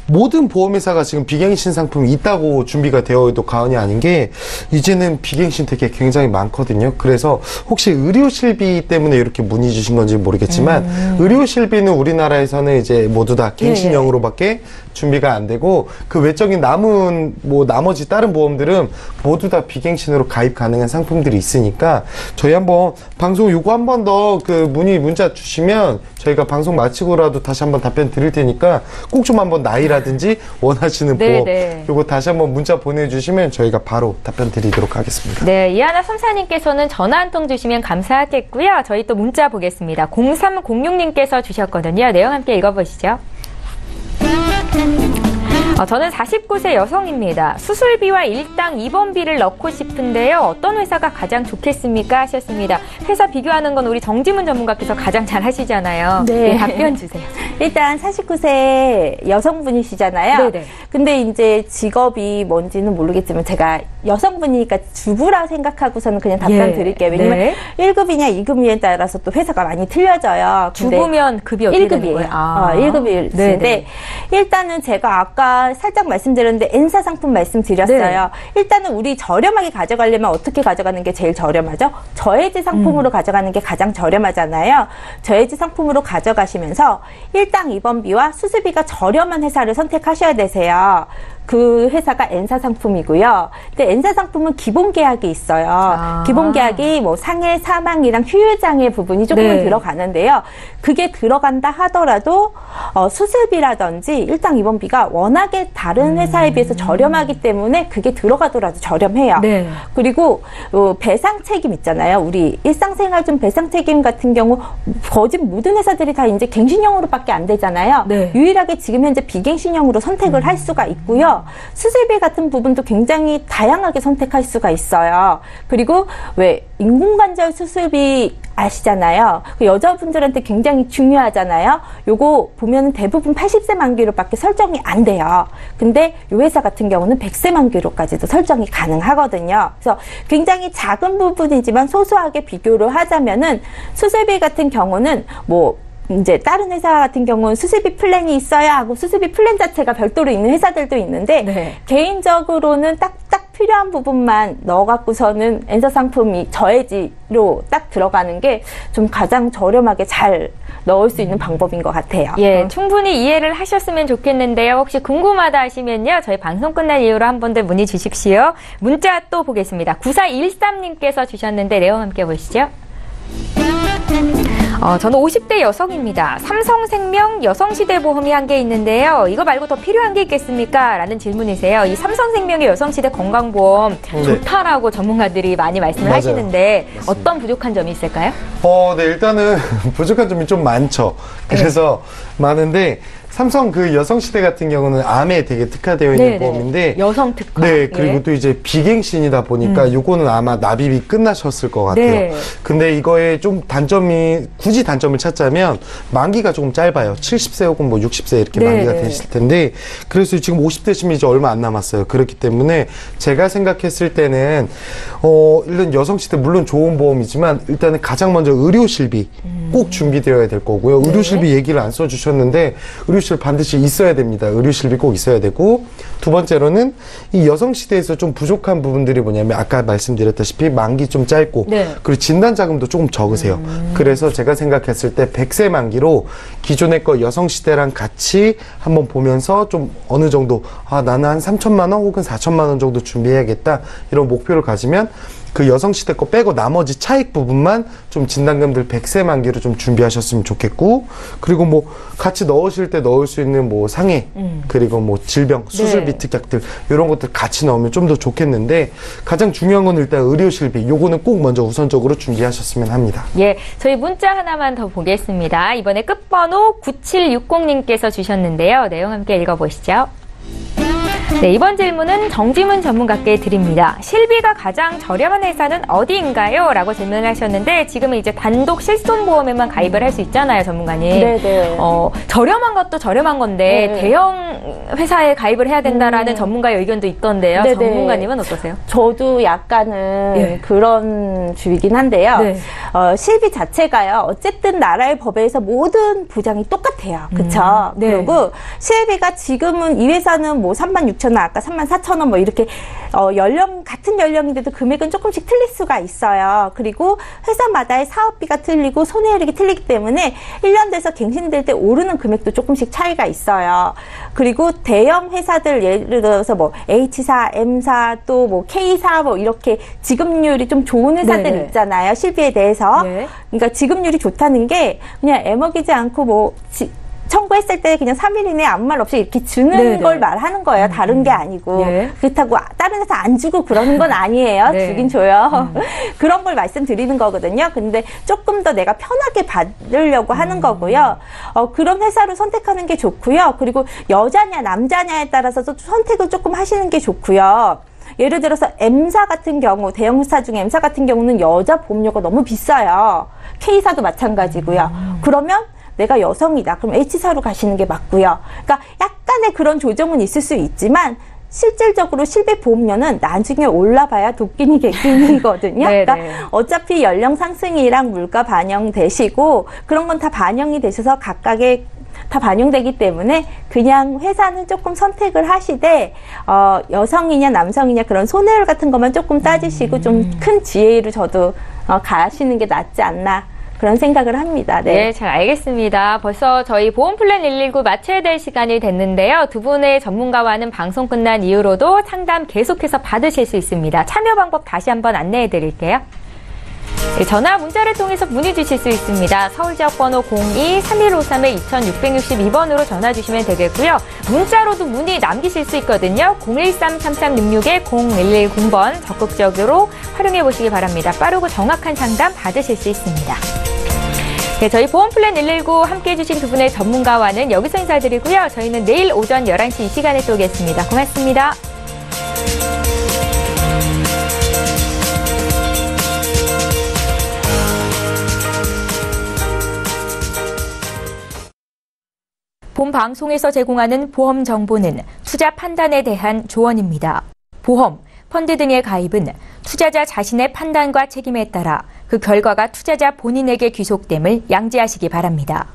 모든 보험회사가 지금 비갱신 상품이 있다고 준비가 되어 있도 과언이 아닌 게 이제는 비갱신 되게 굉장히 많거든요. 그래서 혹시 의료실비 때문에 이렇게 문의 주신 건지 모르겠지만 의료실비는 우리나라에서는 이제 모두 다 갱신형으로밖에 준비가 안 되고 그 외적인 남은 나머지 다른 보험들은 모두 다 비갱신으로 가입 가능한 상품들이 있으니까 저희 한번 방송 요거 한 번 더 그 문자 주시면 저희가 방송 마치고라도 다시 한번 답변 드릴 테니까 꼭 좀 한번 나이라든지 원하시는 보험 요거 다시 한번 문자 보내주시면 저희가 바로 답변 드리도록 하겠습니다. 네, 이하나 삼사님께서는 전화 한 통 주시면 감사하겠고요. 저희 또 문자 보겠습니다. 0306님께서 주셨거든요. 내용 함께 읽어보시죠. 저는 49세 여성입니다. 수술비와 일당 입원비를 넣고 싶은데요. 어떤 회사가 가장 좋겠습니까? 하셨습니다. 회사 비교하는 건 우리 정지문 전문가께서 가장 잘 하시잖아요. 네. 답변 주세요. 일단 49세 여성분이시잖아요. 네네. 근데 이제 직업이 뭔지는 모르겠지만 제가 여성분이니까 주부라 생각하고서는 그냥 답변 드릴게요. 왜냐면 1급이냐 2급이냐에 따라서 또 회사가 많이 틀려져요. 주부면 급이 어떻게 되는 거예요? 1급인데 일단은 제가 아까 살짝 말씀드렸는데 N사 상품 말씀드렸어요. 일단은 우리 저렴하게 가져가려면 어떻게 가져가는 게 제일 저렴하죠? 저해지 상품으로 가져가는 게 가장 저렴하잖아요. 저해지 상품으로 가져가시면서 일당 입원비와 수술비가 저렴한 회사를 선택하셔야 되세요. 그 회사가 N사 상품이고요. 근데 N사 상품은 기본 계약이 있어요. 기본 계약이 상해, 사망이랑 휴유장애 부분이 조금은 들어가는데요. 그게 들어간다 하더라도 수술비라든지 일당 입원비가 워낙에 다른 회사에 비해서 저렴하기 때문에 그게 들어가더라도 저렴해요. 네. 그리고 배상 책임 있잖아요. 우리 일상생활중 배상 책임 같은 경우 거짓 모든 회사들이 다 이제 갱신형으로밖에 안 되잖아요. 네. 유일하게 지금 현재 비갱신형으로 선택을 할 수가 있고요. 수술비 같은 부분도 굉장히 다양하게 선택할 수가 있어요. 그리고 왜 인공관절 수술비 아시잖아요. 그 여자분들한테 굉장히 중요하잖아요. 요거 보면 대부분 80세 만기로밖에 설정이 안 돼요. 근데 이 회사 같은 경우는 100세 만기로까지도 설정이 가능하거든요. 그래서 굉장히 작은 부분이지만 소소하게 비교를 하자면은 수술비 같은 경우는 이제 다른 회사 같은 경우는 수술비 플랜이 있어야 하고 수술비 플랜 자체가 별도로 있는 회사들도 있는데 개인적으로는 딱 딱 필요한 부분만 넣어갖고서는 엔서 상품이 저해지로 딱 들어가는 게 좀 가장 저렴하게 잘 넣을 수 있는 방법인 것 같아요. 예, 충분히 이해를 하셨으면 좋겠는데요. 혹시 궁금하다 하시면요. 저희 방송 끝난 이후로 한 번 더 문의 주십시오. 문자 또 보겠습니다. 9413님께서 주셨는데 내용 함께 보시죠. 저는 50대 여성입니다. 삼성생명 여성시대보험이 한 개 있는데요. 이거 말고 더 필요한 게 있겠습니까? 라는 질문이세요. 이 삼성생명의 여성시대 건강보험 좋다라고 전문가들이 많이 말씀을 맞아요. 하시는데 맞습니다. 어떤 부족한 점이 있을까요? 네, 일단은 부족한 점이 좀 많죠. 그래서 많은데, 삼성 그 여성시대 같은 경우는 암에 되게 특화되어 있는 네네. 보험인데, 여성 특화. 네, 그리고 예. 또 이제 비갱신이다 보니까 요거는 아마 납입이 끝나셨을 것 같아요. 네. 근데 이거에 좀 굳이 단점을 찾자면 만기가 조금 짧아요. 70세 혹은 뭐 60세 이렇게 네. 만기가 되실 텐데, 그래서 지금 50대시면 이제 얼마 안 남았어요. 그렇기 때문에 제가 생각했을 때는, 일단 여성시대 물론 좋은 보험이지만 일단은 가장 먼저 의료실비 꼭 준비되어야 될 거고요. 의료실비 얘기를 안 써주셨는데, 의료실 반드시 있어야 됩니다. 의료실비 꼭 있어야 되고, 두 번째로는 이 여성시대에서 좀 부족한 부분들이 뭐냐면 아까 말씀드렸다시피 만기 좀 짧고, 네. 그리고 진단자금도 조금 적으세요. 그래서 제가 생각했을 때 100세 만기로 기존의 거 여성시대랑 같이 한번 보면서 좀 어느 정도, 나는 한 3천만 원 혹은 4천만 원 정도 준비해야겠다, 이런 목표를 가지면 그 여성시대 거 빼고 나머지 차익 부분만 좀 진단금들 100세 만기로 좀 준비하셨으면 좋겠고, 그리고 뭐 같이 넣으실 때 넣을 수 있는 뭐 상해, 그리고 뭐 질병, 수술비 네. 특약들, 이런 것들 같이 넣으면 좀 더 좋겠는데, 가장 중요한 건 일단 의료실비, 요거는 꼭 먼저 우선적으로 준비하셨으면 합니다. 예, 저희 문자 하나만 더 보겠습니다. 이번에 끝번호 9760님께서 주셨는데요. 내용 함께 읽어보시죠. 네, 이번 질문은 정지문 전문가께 드립니다. 실비가 가장 저렴한 회사는 어디인가요? 라고 질문을 하셨는데, 지금은 이제 단독 실손보험에만 가입을 할 수 있잖아요, 전문가님. 네네. 저렴한 것도 저렴한 건데, 네. 대형 회사에 가입을 해야 된다라는 전문가의 의견도 있던데요. 네네. 전문가님은 어떠세요? 저도 약간은 예. 그런 주의긴 한데요. 네. 실비 자체가요. 어쨌든 나라의 법에서 모든 보장이 똑같아요. 그쵸? 네. 그리고 실비가 지금은 이 회사는 뭐 36,000원, 아까 34,000원 뭐 이렇게 같은 연령인데도 금액은 조금씩 틀릴 수가 있어요. 그리고 회사마다의 사업비가 틀리고 손해율이 틀리기 때문에 1년 돼서 갱신될 때 오르는 금액도 조금씩 차이가 있어요. 그리고 대형 회사들 예를 들어서 뭐 H사, M사, 또 뭐 K사 뭐 이렇게 지급률이 좀 좋은 회사들 네네. 있잖아요. 실비에 대해서. 예. 그러니까 지급률이 좋다는 게 그냥 애먹이지 않고 뭐 청구했을 때 그냥 3일 이내에 아무 말 없이 이렇게 주는 네네. 걸 말하는 거예요. 다른 게 아니고. 예. 그렇다고 다른 데서 안 주고 그러는 건 아니에요. 네. 주긴 줘요. 그런 걸 말씀드리는 거거든요. 근데 조금 더 내가 편하게 받으려고 하는 거고요. 그런 회사로 선택하는 게 좋고요. 그리고 여자냐 남자냐에 따라서 선택을 조금 하시는 게 좋고요. 예를 들어서 M사 같은 경우, 대형 회사 중에 M사 같은 경우는 여자 보험료가 너무 비싸요. K사도 마찬가지고요. 그러면 내가 여성이다. 그럼 H사로 가시는 게 맞고요. 그러니까 약간의 그런 조정은 있을 수 있지만 실질적으로 실비 보험료는 나중에 올라봐야 도끼니 개끼니거든요. 그러니까 어차피 연령 상승이랑 물가 반영되시고 그런 건 다 반영이 되셔서 각각의 다 반영되기 때문에 그냥 회사는 조금 선택을 하시되 여성이냐 남성이냐 그런 손해율 같은 것만 조금 따지시고 좀 큰 지혜로 저도 가시는 게 낫지 않나 그런 생각을 합니다. 네. 네, 잘 알겠습니다. 벌써 저희 보험플랜 119 마쳐야 될 시간이 됐는데요. 두 분의 전문가와는 방송 끝난 이후로도 상담 계속해서 받으실 수 있습니다. 참여 방법 다시 한번 안내해 드릴게요. 네, 전화 문자를 통해서 문의 주실 수 있습니다. 서울지역번호 02-3153-2662번으로 전화 주시면 되겠고요. 문자로도 문의 남기실 수 있거든요. 013-3366-0110번 적극적으로 활용해 보시기 바랍니다. 빠르고 정확한 상담 받으실 수 있습니다. 네, 저희 보험플랜 119 함께해 주신 두 분의 전문가와는 여기서 인사드리고요. 저희는 내일 오전 11시 이 시간에 또 오겠습니다. 고맙습니다. 본 방송에서 제공하는 보험 정보는 투자 판단에 대한 조언입니다. 보험, 펀드 등의 가입은 투자자 자신의 판단과 책임에 따라 그 결과가 투자자 본인에게 귀속됨을 양지하시기 바랍니다.